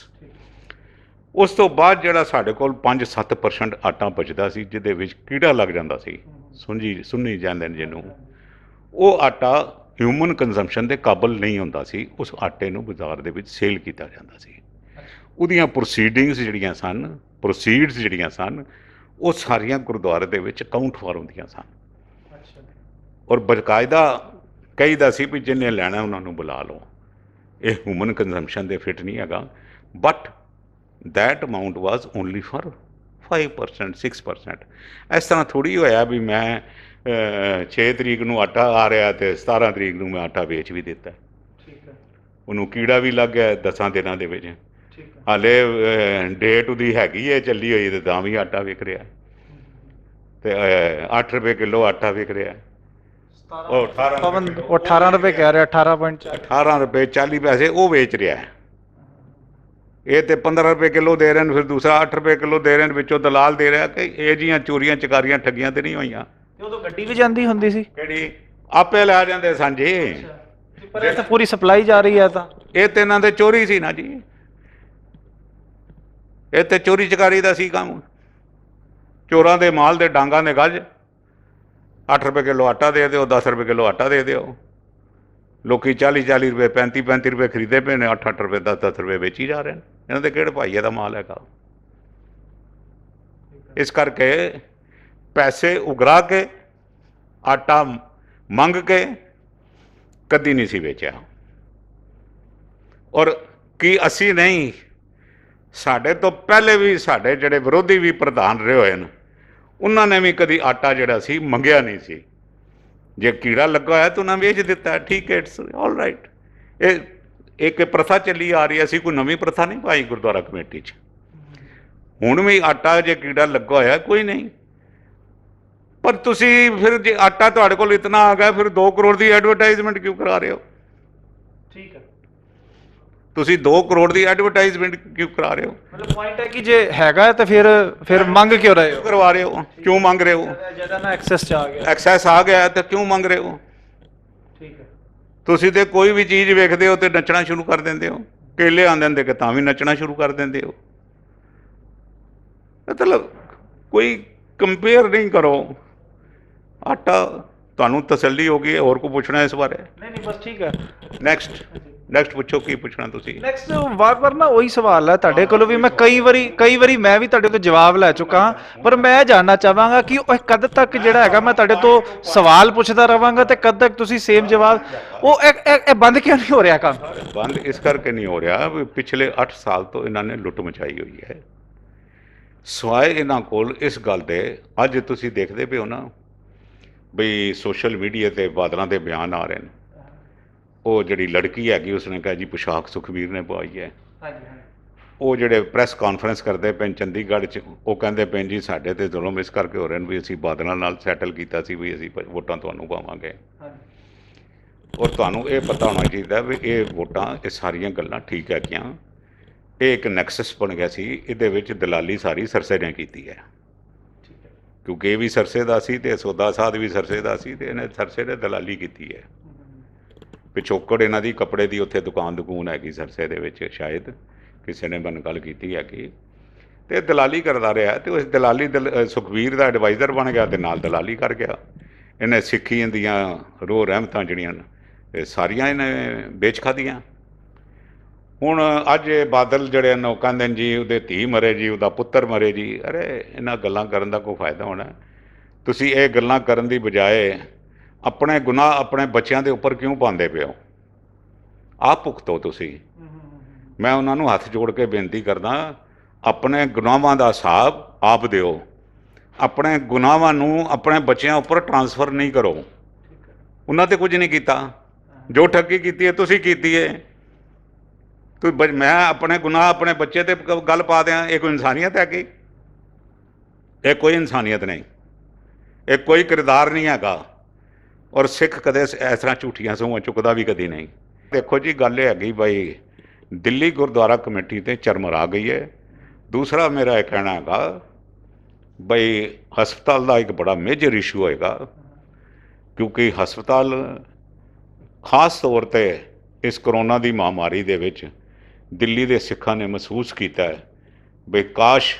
ਉਸ ਤੋਂ ਬਾਅਦ ਜਿਹੜਾ ਸਾਡੇ ਕੋਲ 5-7% ਆਟਾ ਬਚਦਾ ਸੀ, ਜਿਹਦੇ ਵਿੱਚ ਕੀੜਾ ਲੱਗ ਜਾਂਦਾ ਸੀ, ਸੁੰਨੀ ਜਾਂਦੇ ਨੇ ਜਿਹਨੂੰ, ਉਹ ਆਟਾ ਹਿਊਮਨ ਕੰਜ਼ੰਪਸ਼ਨ ਦੇ ਕਾਬਲ ਨਹੀਂ ਹੁੰਦਾ ਸੀ। ਉਸ ਆਟੇ ਨੂੰ ਬਾਜ਼ਾਰ ਦੇ ਵਿੱਚ ਸੇਲ ਕੀਤਾ ਜਾਂਦਾ ਸੀ। ਉਹਦੀਆਂ ਪ੍ਰੋਸੀਡਿੰਗਸ ਜਿਹੜੀਆਂ ਸਨ ਉਹ ਸਾਰੀਆਂ ਗੁਰਦੁਆਰੇ ਦੇ ਵਿੱਚ ਅਕਾਊਂਟ ਫਾਰ ਹੁੰਦੀਆਂ ਸਨ। ਔਰ ਬਕਾਇਦਾ ਕਹੀਦਾ ਸੀ ਵੀ ਜਿਹਨੇ ਲੈਣਾ ਉਹਨਾਂ ਨੂੰ ਬੁਲਾ ਲਓ, ਇਹ ਹਿਊਮਨ ਕੰਜ਼ੰਪਸ਼ਨ ਦੇ ਫਿਟ ਨਹੀਂ ਹੈਗਾ। But that amount was only for 5% 6%। ਇਸ ਤਰ੍ਹਾਂ ਥੋੜ੍ਹੀ ਹੋਇਆ ਵੀ ਮੈਂ 6 ਤਰੀਕ ਨੂੰ ਆਟਾ ਆ ਰਿਹਾ ਅਤੇ 17 ਤਰੀਕ ਨੂੰ ਮੈਂ ਆਟਾ ਵੇਚ ਵੀ ਦਿੱਤਾ। ਉਹਨੂੰ ਕੀੜਾ ਵੀ ਲੱਗ ਗਿਆ 10 ਦਿਨਾਂ ਦੇ ਵਿੱਚ। ਹਾਲੇ ਡੇਟ ਉਹਦੀ ਹੈਗੀ ਹੈ ਚੱਲੀ ਹੋਈ, ਅਤੇ ਤਾਂ ਵੀ ਆਟਾ ਵਿਕ ਰਿਹਾ, ਅਤੇ 8 ਰੁਪਏ ਕਿਲੋ ਆਟਾ ਵਿਕ ਰਿਹਾ। ਉਹ 18 ਰੁਪਏ ਕਹਿ ਰਿਹਾ, 18 ਰੁਪਏ 40 ਪੈਸੇ ਉਹ ਵੇਚ ਰਿਹਾ। ਇਹ ਤੇ 15 ਰੁਪਏ ਕਿਲੋ ਦੇ ਰਹੇ ਨੇ, ਫਿਰ ਦੂਸਰਾ 8 ਰੁਪਏ ਕਿਲੋ ਦੇ ਰਹੇ ਨੇ, ਵਿੱਚੋਂ ਦਲਾਲ ਦੇ ਰਿਹਾ। ਕਿ ਇਹ ਜਿਹੀਆਂ ਚੋਰੀਆਂ ਚਕਾਰੀਆਂ ਠੱਗੀਆਂ ਤੇ ਨਹੀਂ ਹੋਈਆਂ। ਉਦੋਂ ਗੱਡੀ ਵੀ ਜਾਂਦੀ ਹੁੰਦੀ ਸੀ? ਕਿਹੜੀ? ਆਪੇ ਲੈ ਜਾਂਦੇ ਸਨ ਜੀ। ਪਰ ਇਹ ਤਾਂ ਪੂਰੀ ਸਪਲਾਈ ਜਾ ਰਹੀ ਹੈ। ਤਾਂ ਇਹ ਤੇ ਇਹਨਾਂ ਦੇ ਚੋਰੀ ਸੀ ਨਾ ਜੀ, ਇਹ ਤੇ ਚੋਰੀ ਚਕਾਰੀ ਦਾ ਸੀ ਕੰਮ। ਚੋਰਾਂ ਦੇ ਮਾਲ ਦੇ ਡਾਂਗਾਂ ਦੇ ਗੱਜ। 8 ਰੁਪਏ ਕਿਲੋ ਆਟਾ ਦੇ ਦਿਓ, 10 ਰੁਪਏ ਕਿਲੋ ਆਟਾ ਦੇ ਦਿਓ। ਲੋਕੀ 40 ਰੁਪਏ 35 ਰੁਪਏ ਖਰੀਦੇ ਪਏ ਨੇ, 8 ਰੁਪਏ 10 ਰੁਪਏ ਵੇਚੀ ਜਾ ਰਹੇ ਨੇ। ਇਹਨਾਂ ਦੇ ਕਿਹੜੇ ਭਾਈਏ ਦਾ ਮਾਲ ਹੈਗਾ? ਇਸ ਕਰਕੇ ਪੈਸੇ ਉਗਰਾ ਕੇ, ਆਟਾ ਮੰਗ ਕੇ ਕਦੀ ਨਹੀਂ ਸੀ ਵੇਚਿਆ। ਔਰ ਕੀ ਅਸੀਂ ਨਹੀਂ, ਸਾਡੇ ਤੋਂ ਪਹਿਲੇ ਵੀ ਸਾਡੇ ਜਿਹੜੇ ਵਿਰੋਧੀ ਵੀ ਪ੍ਰਧਾਨ ਰਹੇ ਹੋਏ ਨੇ, ਉਹਨਾਂ ਨੇ ਵੀ ਕਦੀ ਆਟਾ ਜਿਹੜਾ ਸੀ ਮੰਗਿਆ ਨਹੀਂ ਸੀ। ਜੇ ਕੀੜਾ ਲੱਗਾ ਹੋਇਆ ਤਾਂ ਉਹਨਾਂ ਵੇਚ ਦਿੱਤਾ, ਠੀਕ ਹੈ, ਇਟਸ ਆਲ ਰਾਈਟ। ਇਹ ਇੱਕ ਪ੍ਰਥਾ ਚੱਲੀ ਆ ਰਹੀ ਹੈ, ਅਸੀਂ ਕੋਈ ਨਵੀਂ ਪ੍ਰਥਾ ਨਹੀਂ ਪਾਈ ਗੁਰਦੁਆਰਾ ਕਮੇਟੀ 'ਚ। ਹੁਣ ਵੀ ਆਟਾ ਜੇ ਕੀੜਾ ਲੱਗਾ ਹੋਇਆ ਕੋਈ ਨਹੀਂ। ਪਰ ਤੁਸੀਂ ਫਿਰ ਜੇ ਆਟਾ ਤੁਹਾਡੇ ਕੋਲ ਇਤਨਾ ਆ ਗਿਆ, ਫਿਰ 2 ਕਰੋੜ ਦੀ ਐਡਵਰਟਾਈਜ਼ਮੈਂਟ ਕਿਉਂ ਕਰਾ ਰਹੇ ਹੋ? ਠੀਕ ਹੈ, ਤੁਸੀਂ 2 ਕਰੋੜ ਦੀ ਐਡਵਰਟਾਈਜ਼ਮੈਂਟ ਕਿਉਂ ਕਰਾ ਰਹੇ ਹੋ? ਮਤਲਬ ਪੁਆਇੰਟ ਹੈ ਕਿ ਜੇ ਹੈਗਾ ਤਾਂ ਫਿਰ ਮੰਗ ਕਿਉਂ ਰਹੇ ਹੋ? ਕਰਵਾ ਰਹੇ ਹੋ, ਕਿਉਂ ਮੰਗ ਰਹੇ ਹੋ? ਜਿਹਦਾ ਨਾ ਐਕਸੈਸ 'ਚ ਆ ਗਿਆ, ਐਕਸੈਸ ਆ ਗਿਆ ਤਾਂ ਕਿਉਂ ਮੰਗ ਰਹੇ ਹੋ? ਠੀਕ ਹੈ। ਤੁਸੀਂ ਤੇ ਕੋਈ ਵੀ ਚੀਜ਼ ਵੇਖਦੇ ਹੋ ਤੇ ਨੱਚਣਾ ਸ਼ੁਰੂ ਕਰ ਦਿੰਦੇ ਹੋ। ਕੇਲੇ ਆਉਂਦੇ ਹੁੰਦੇ ਕਿ ਤਾਂ ਵੀ ਨੱਚਣਾ ਸ਼ੁਰੂ ਕਰ ਦਿੰਦੇ ਹੋ। ਮਤਲਬ ਕੋਈ ਕੰਪੇਅਰ ਨਹੀਂ ਕਰੋ। ਆਟਾ ਤੁਹਾਨੂੰ ਤਸੱਲੀ ਹੋ ਗਈ। ਹੋਰ ਕੋਈ ਪੁੱਛਣਾ ਇਸ ਬਾਰੇ? ਨਹੀਂ ਬਸ ਠੀਕ ਹੈ। ਨੈਕਸਟ ਪੁੱਛੋ, ਕੀ ਪੁੱਛਣਾ ਤੁਸੀਂ? ਨੈਕਸਟ ਵਾਰ ਨਾ ਉਹੀ ਸਵਾਲ ਹੈ ਤੁਹਾਡੇ ਕੋਲੋਂ ਵੀ। ਮੈਂ ਕਈ ਵਾਰੀ ਮੈਂ ਵੀ ਤੁਹਾਡੇ ਤੋਂ ਜਵਾਬ ਲੈ ਚੁੱਕਾ, ਪਰ ਮੈਂ ਜਾਣਨਾ ਚਾਹਾਂਗਾ ਕਿ ਉਹ ਕਦ ਤੱਕ ਜਿਹੜਾ ਹੈਗਾ ਮੈਂ ਤੁਹਾਡੇ ਤੋਂ ਸਵਾਲ ਪੁੱਛਦਾ ਰਹਾਂਗਾ ਤੇ ਕਦ ਤੱਕ ਤੁਸੀਂ ਸੇਮ ਜਵਾਬ, ਉਹ ਇਹ ਬੰਦ ਕਿਉਂ ਨਹੀਂ ਹੋ ਰਿਹਾ ਕੰਮ? ਬੰਦ ਇਸ ਕਰਕੇ ਨਹੀਂ ਹੋ ਰਿਹਾ ਵੀ ਪਿਛਲੇ 8 ਸਾਲ ਤੋਂ ਇਹਨਾਂ ਨੇ ਲੁੱਟ ਮਚਾਈ ਹੋਈ ਹੈ। ਸਵਾਏ ਇਹਨਾਂ ਕੋਲ ਇਸ ਗੱਲ ਦੇ, ਅੱਜ ਤੁਸੀਂ ਦੇਖਦੇ ਪਏ ਹੋ ਨਾ ਬਈ ਸੋਸ਼ਲ ਮੀਡੀਆ 'ਤੇ ਬਾਦਲਾਂ ਦੇ ਬਿਆਨ ਆ ਰਹੇ ਨੇ। ਉਹ ਜਿਹੜੀ ਲੜਕੀ ਹੈਗੀ ਉਸਨੇ ਕਿਹਾ ਜੀ ਪੁਸ਼ਾਕ ਸੁਖਬੀਰ ਨੇ ਪਵਾਈ ਹੈ। ਉਹ ਜਿਹੜੇ ਪ੍ਰੈਸ ਕਾਨਫਰੰਸ ਕਰਦੇ ਪਏ ਚੰਡੀਗੜ੍ਹ 'ਚ, ਉਹ ਕਹਿੰਦੇ ਪਏ ਜੀ ਸਾਡੇ ਤੇ ਜ਼ੁਲਮ ਇਸ ਕਰਕੇ ਹੋ ਰਹੇ ਨੇ ਵੀ ਅਸੀਂ ਬਾਦਲਾਂ ਨਾਲ ਸੈਟਲ ਕੀਤਾ ਸੀ ਵੀ ਅਸੀਂ ਵੋਟਾਂ ਤੁਹਾਨੂੰ ਪਾਵਾਂਗੇ। ਔਰ ਤੁਹਾਨੂੰ ਇਹ ਪਤਾ ਹੋਣਾ ਚਾਹੀਦਾ ਵੀ ਇਹ ਵੋਟਾਂ, ਇਹ ਸਾਰੀਆਂ ਗੱਲਾਂ ਠੀਕ ਹੈਗੀਆਂ। ਇਹ ਇੱਕ ਨੈਕਸਸ ਬਣ ਗਿਆ ਸੀ। ਇਹਦੇ ਵਿੱਚ ਦਲਾਲੀ ਸਾਰੀ ਸਰਸੇ ਨੇ ਕੀਤੀ ਹੈ, ਕਿਉਂਕਿ ਇਹ ਵੀ ਸਰਸੇ ਦਾ ਸੀ ਅਤੇ ਸੌਦਾ ਸਾਧ ਵੀ ਸਰਸੇ ਦਾ ਸੀ, ਅਤੇ ਇਹਨੇ ਸਰਸੇ ਨੇ ਦਲਾਲੀ ਕੀਤੀ ਹੈ। ਪਿਛੋਕੜ ਇਹਨਾਂ ਦੀ ਕੱਪੜੇ ਦੀ ਉੱਥੇ ਦੁਕਾਨ ਹੈਗੀ ਸਰਸੇ ਦੇ ਵਿੱਚ, ਸ਼ਾਇਦ ਕਿਸੇ ਨੇ ਮੈਨੂੰ ਗੱਲ ਕੀਤੀ ਹੈਗੀ, ਅਤੇ ਦਲਾਲੀ ਕਰਦਾ ਰਿਹਾ। ਅਤੇ ਉਸ ਦਲਾਲੀ ਸੁਖਬੀਰ ਦਾ ਐਡਵਾਈਜ਼ਰ ਬਣ ਗਿਆ ਅਤੇ ਨਾਲ ਦਲਾਲੀ ਕਰ ਗਿਆ। ਇਹਨੇ ਸਿੱਖੀ ਦੀਆਂ ਰੋਹ ਰਹਿਮਤਾਂ ਜਿਹੜੀਆਂ ਇਹ ਸਾਰੀਆਂ ਇਹਨੇ ਵੇਚ ਖਾਧੀਆਂ। ਹੁਣ ਅੱਜ ਬਾਦਲ ਜਿਹੜੇ ਨੇ ਉਹ ਕਹਿੰਦੇ ਨੇ ਜੀ ਉਹਦੇ ਧੀ ਮਰੇ ਜੀ, ਉਹਦਾ ਪੁੱਤਰ ਮਰੇ ਜੀ। ਅਰੇ ਇਹਨਾਂ ਗੱਲਾਂ ਕਰਨ ਦਾ ਕੋਈ ਫਾਇਦਾ ਹੋਣਾ? ਤੁਸੀਂ ਇਹ ਗੱਲਾਂ ਕਰਨ ਦੀ ਬਜਾਏ ਆਪਣੇ ਗੁਨਾਹ ਆਪਣੇ ਬੱਚਿਆਂ ਦੇ ਉੱਪਰ ਕਿਉਂ ਪਾਉਂਦੇ ਪਏ ਹੋ? ਆਪ ਭੁਗਤੋ ਤੁਸੀਂ। ਮੈਂ ਉਹਨਾਂ ਨੂੰ ਹੱਥ ਜੋੜ ਕੇ ਬੇਨਤੀ ਕਰਦਾ, ਆਪਣੇ ਗੁਨਾਹਾਂ ਦਾ ਹਿਸਾਬ ਆਪ ਦਿਓ। ਆਪਣੇ ਗੁਨਾਹਾਂ ਨੂੰ ਆਪਣੇ ਬੱਚਿਆਂ ਉੱਪਰ ਟਰਾਂਸਫਰ ਨਹੀਂ ਕਰੋ। ਉਹਨਾਂ 'ਤੇ ਕੁਝ ਨਹੀਂ ਕੀਤਾ। ਜੋ ਠੱਗੀ ਕੀਤੀ ਹੈ ਤੁਸੀਂ ਕੀਤੀ ਹੈ। ਮੈਂ ਆਪਣੇ ਗੁਨਾਹ ਆਪਣੇ ਬੱਚੇ 'ਤੇ ਗੱਲ ਪਾ ਦਿਆਂ, ਇਹ ਕੋਈ ਇਨਸਾਨੀਅਤ ਹੈ? ਕਿ ਇਹ ਕੋਈ ਇਨਸਾਨੀਅਤ ਨਹੀਂ, ਇਹ ਕੋਈ ਕਿਰਦਾਰ ਨਹੀਂ ਹੈਗਾ। ਔਰ ਸਿੱਖ ਕਦੇ ਇਸ ਤਰ੍ਹਾਂ ਝੂਠੀਆਂ ਸਹੁੰਆਂ ਚੁੱਕਦਾ ਵੀ ਕਦੀ ਨਹੀਂ। ਦੇਖੋ ਜੀ, ਗੱਲ ਇਹ ਹੈਗੀ ਬਈ ਦਿੱਲੀ ਗੁਰਦੁਆਰਾ ਕਮੇਟੀ ਤੇ ਚਰਮਰਾ ਗਈ ਹੈ। ਦੂਸਰਾ ਮੇਰਾ ਇਹ ਕਹਿਣਾ ਹੈਗਾ ਬਈ ਹਸਪਤਾਲ ਦਾ ਇੱਕ ਬੜਾ ਮੇਜਰ ਇਸ਼ੂ ਹੋਏਗਾ, ਕਿਉਂਕਿ ਹਸਪਤਾਲ ਖਾਸ ਤੌਰ 'ਤੇ ਇਸ ਕਰੋਨਾ ਦੀ ਮਹਾਂਮਾਰੀ ਦੇ ਵਿੱਚ ਦਿੱਲੀ ਦੇ ਸਿੱਖਾਂ ਨੇ ਮਹਿਸੂਸ ਕੀਤਾ ਹੈ ਬਈ ਕਾਸ਼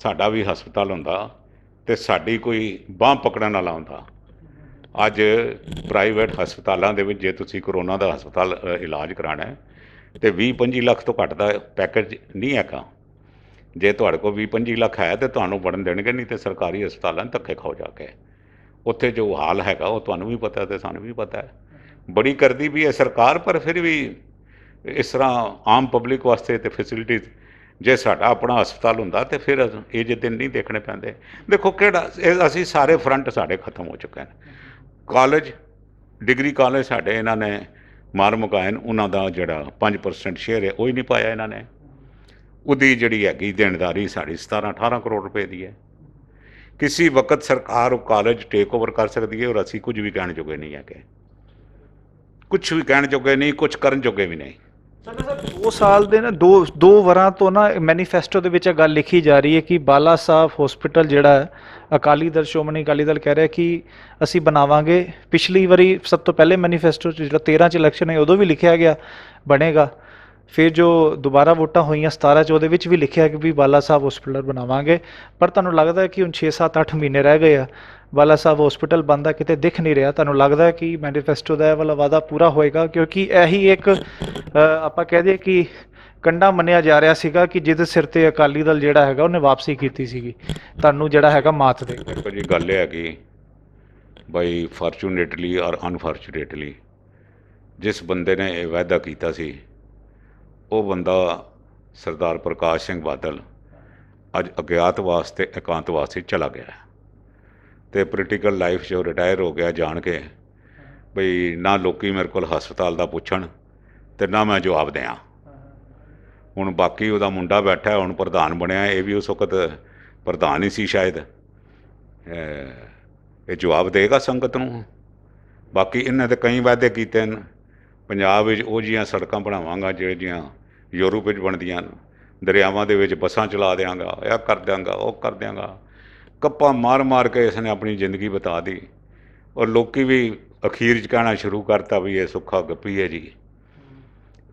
ਸਾਡਾ ਵੀ ਹਸਪਤਾਲ ਹੁੰਦਾ ਅਤੇ ਸਾਡੀ ਕੋਈ ਬਾਂਹ ਪਕੜਨ ਵਾਲਾ ਹੁੰਦਾ। ਅੱਜ ਪ੍ਰਾਈਵੇਟ ਹਸਪਤਾਲਾਂ ਦੇ ਵਿੱਚ ਜੇ ਤੁਸੀਂ ਕਰੋਨਾ ਦਾ ਹਸਪਤਾਲ ਇਲਾਜ ਕਰਾਉਣਾ ਹੈ ਤੇ 20-25 ਲੱਖ ਤੋਂ ਘੱਟ ਦਾ ਪੈਕੇਜ ਨਹੀਂ ਹੈਗਾ। ਜੇ ਤੁਹਾਡੇ ਕੋਲ 20-25 ਲੱਖ ਹੈ ਤਾਂ ਤੁਹਾਨੂੰ ਬਣਨ ਦੇਣਗੇ, ਨਹੀਂ ਤੇ ਸਰਕਾਰੀ ਹਸਪਤਾਲਾਂ 'ਚ ਧੱਕੇ ਖਾਓ ਜਾ ਕੇ। ਉੱਥੇ ਜੋ ਹਾਲ ਹੈਗਾ ਉਹ ਤੁਹਾਨੂੰ ਵੀ ਪਤਾ ਤੇ ਸਾਨੂੰ ਵੀ ਪਤਾ ਹੈ। ਬੜੀ ਕਰਦੀ ਵੀ ਹੈ ਸਰਕਾਰ, ਪਰ ਫਿਰ ਵੀ ਇਸ ਤਰ੍ਹਾਂ ਆਮ ਪਬਲਿਕ ਵਾਸਤੇ ਤੇ ਫੈਸਿਲਿਟੀਜ਼, ਜੇ ਸਾਡਾ ਆਪਣਾ ਹਸਪਤਾਲ ਹੁੰਦਾ ਤੇ ਫਿਰ ਇਹ ਜਿਹੇ ਦਿਨ ਨਹੀਂ ਦੇਖਣੇ ਪੈਂਦੇ। ਦੇਖੋ ਕਿਹੜਾ ਅਸੀਂ ਸਾਰੇ ਫਰੰਟ ਸਾਡੇ ਖਤਮ ਹੋ ਚੁੱਕੇ ਨੇ। ਕਾਲਜ, ਡਿਗਰੀ ਕਾਲਜ ਸਾਡੇ ਇਹਨਾਂ ਨੇ ਮਾਰ ਮੁਕਾਏ, ਉਹਨਾਂ ਦਾ ਜਿਹੜਾ 5% ਸ਼ੇਅਰ ਹੈ ਉਹ ਹੀ ਨਹੀਂ ਪਾਇਆ ਇਹਨਾਂ ਨੇ। ਉਹਦੀ ਜਿਹੜੀ ਹੈਗੀ ਦੇਣਦਾਰੀ ਸਾਡੀ 17-18 ਕਰੋੜ ਰੁਪਏ ਦੀ ਹੈ। ਕਿਸੇ ਵਕਤ ਸਰਕਾਰ ਉਹ ਕਾਲਜ ਟੇਕ ਓਵਰ ਕਰ ਸਕਦੀ ਹੈ, ਔਰ ਅਸੀਂ ਕੁਝ ਵੀ ਕਹਿਣ ਜੋਗੇ ਨਹੀਂ ਹੈਗੇ, ਕੁਝ ਵੀ ਕਹਿਣ ਜੋਗੇ ਨਹੀਂ, ਕੁਝ ਕਰਨ ਜੋਗੇ ਵੀ ਨਹੀਂ। 2 ਸਾਲ ਦੇ ਨਾ ਦੋ ਵਰਾਂ ਤੋਂ ਨਾ ਮੈਨੀਫੈਸਟੋ ਦੇ ਵਿੱਚ ਇਹ ਗੱਲ ਲਿਖੀ ਜਾ ਰਹੀ ਹੈ ਕਿ ਬਾਲਾ ਸਾਹਿਬ ਹਸਪੀਟਲ ਜਿਹੜਾ ਹੈ, ਅਕਾਲੀ ਦਲ, ਸ਼੍ਰੋਮਣੀ ਅਕਾਲੀ ਦਲ ਕਹਿ ਰਿਹਾ ਕਿ ਅਸੀਂ ਬਣਾਵਾਂਗੇ। ਪਿਛਲੀ ਵਾਰੀ ਸਭ ਤੋਂ ਪਹਿਲੇ ਮੈਨੀਫੈਸਟੋ 'ਚ ਜਿਹੜਾ 13 'ਚ ਇਲੈਕਸ਼ਨ ਹੈ ਉਦੋਂ ਵੀ ਲਿਖਿਆ ਗਿਆ ਬਣੇਗਾ। ਫਿਰ ਜੋ ਦੁਬਾਰਾ ਵੋਟਾਂ ਹੋਈਆਂ 17 'ਚ ਉਹਦੇ ਵਿੱਚ ਵੀ ਲਿਖਿਆ ਕਿ ਵੀ ਬਾਲਾ ਸਾਹਿਬ ਹਸਪੀਟਲ ਬਣਾਵਾਂਗੇ। ਪਰ ਤੁਹਾਨੂੰ ਲੱਗਦਾ ਹੈ ਕਿ ਹੁਣ 6-7-8 ਮਹੀਨੇ ਰਹਿ ਗਏ ਆ, ਬਾਲਾ ਸਾਹਿਬ ਹਸਪੀਟਲ ਬਣਦਾ ਕਿਤੇ ਦਿਖ ਨਹੀਂ ਰਿਹਾ। ਤੁਹਾਨੂੰ ਲੱਗਦਾ ਹੈ ਕਿ ਮੈਨੀਫੈਸਟੋ ਦਾ ਇਹ ਵਾਲਾ ਵਾਅਦਾ ਪੂਰਾ ਹੋਏਗਾ? ਕਿਉਂਕਿ ਇਹੀ ਇੱਕ ਆਪਾਂ ਕਹਿ ਦਈਏ ਕਿ ਕੰਡਾ ਮੰਨਿਆ ਜਾ ਰਿਹਾ ਸੀਗਾ ਕਿ ਜਿਹਦੇ ਸਿਰ ਤੇ ਅਕਾਲੀ ਦਲ ਜਿਹੜਾ ਹੈਗਾ ਉਹਨੇ ਵਾਪਸੀ ਕੀਤੀ ਸੀਗੀ, ਤੁਹਾਨੂੰ ਜਿਹੜਾ ਹੈਗਾ ਮਾਤ ਦੇ। ਦੇਖੋ ਜੀ, ਗੱਲ ਇਹ ਹੈਗੀ ਬਈ ਫਾਰਚੂਨੇਟਲੀ ਔਰ ਅਨਫਾਰਚੂਨੇਟਲੀ ਜਿਸ ਬੰਦੇ ਨੇ ਇਹ ਵਾਅਦਾ ਕੀਤਾ ਸੀ ਉਹ ਬੰਦਾ ਸਰਦਾਰ ਪ੍ਰਕਾਸ਼ ਸਿੰਘ ਬਾਦਲ ਅੱਜ ਅਗਿਆਤਵਾਸ ਤੇ ਇਕਾਂਤਵਾਸ 'ਚ ਚਲਾ ਗਿਆ ਅਤੇ ਪੋਲੀਟੀਕਲ ਲਾਈਫ 'ਚੋਂ ਰਿਟਾਇਰ ਹੋ ਗਿਆ ਜਾਣ ਕੇ ਬਈ ਨਾ ਲੋਕੀ ਮੇਰੇ ਕੋਲ ਹਸਪਤਾਲ ਦਾ ਪੁੱਛਣ ਅਤੇ ਨਾ ਮੈਂ ਜਵਾਬ ਦਿਆਂ। ਹੁਣ ਬਾਕੀ ਉਹਦਾ ਮੁੰਡਾ ਬੈਠਾ, ਹੁਣ ਪ੍ਰਧਾਨ ਬਣਿਆ, ਇਹ ਵੀ ਉਸ ਵਕਤ ਪ੍ਰਧਾਨ ਹੀ ਸੀ ਸ਼ਾਇਦ, ਇਹ ਜਵਾਬ ਦੇਗਾ ਸੰਗਤ ਨੂੰ। ਬਾਕੀ ਇਹਨਾਂ ਦੇ ਕਈ ਵਾਅਦੇ ਕੀਤੇ ਨੇ, ਪੰਜਾਬ ਵਿੱਚ ਉਹ ਜਿਹੀਆਂ ਸੜਕਾਂ ਬਣਾਵਾਂਗਾ ਜਿਹੜੀਆਂ ਜਿਹੀਆਂ ਯੂਰਪ ਵਿੱਚ ਬਣਦੀਆਂ ਨੇ, ਦਰਿਆਵਾਂ ਦੇ ਵਿੱਚ ਬੱਸਾਂ ਚਲਾ ਦਿਆਂਗਾ, ਇਹ ਕਰ ਦਿਆਂਗਾ, ਉਹ ਕਰ ਦਿਆਂਗਾ। ਕੱਪਾਂ ਮਾਰ ਮਾਰ ਕੇ ਇਸਨੇ ਆਪਣੀ ਜ਼ਿੰਦਗੀ ਬਿਤਾ ਦੀ, ਔਰ ਲੋਕੀ ਵੀ ਅਖੀਰ 'ਚ ਕਹਿਣਾ ਸ਼ੁਰੂ ਕਰਤਾ ਵੀ ਇਹ ਸੁੱਖਾ ਗੱਪੀ ਹੈ ਜੀ।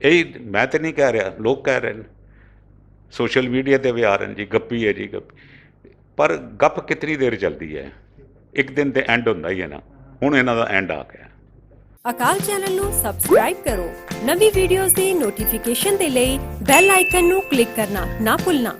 ਇਹੀ ਮੈਂ ਤਾਂ ਨਹੀਂ ਕਹਿ ਰਿਹਾ, ਲੋਕ ਕਹਿ ਰਹੇ ਨੇ, ਸੋਸ਼ਲ ਮੀਡੀਆ 'ਤੇ ਵੀ ਆ ਰਹੇ ਨੇ ਜੀ, ਗੱਪੀ ਹੈ ਜੀ ਗੱਪੀ। ਪਰ ਗੱਪ ਕਿਤਨੀ ਦੇਰ ਚੱਲਦੀ ਹੈ? ਇੱਕ ਦਿਨ ਤੇ ਐਂਡ ਹੁੰਦਾ ਹੀ ਹੈ ਨਾ। ਹੁਣ ਇਹਨਾਂ ਦਾ ਐਂਡ ਆ ਗਿਆ। ਅਕਾਲ ਚੈਨਲ ਨੂੰ ਸਬਸਕ੍ਰਾਈਬ ਕਰੋ। ਨਵੀਂ ਵੀਡੀਓਜ਼ ਦੀ ਨੋਟੀਫਿਕੇਸ਼ਨ ਦੇ ਲਈ ਬੈਲ ਆਈਕਨ ਨੂੰ ਕਲਿੱਕ ਕਰਨਾ ਨਾ ਭੁੱਲਣਾ।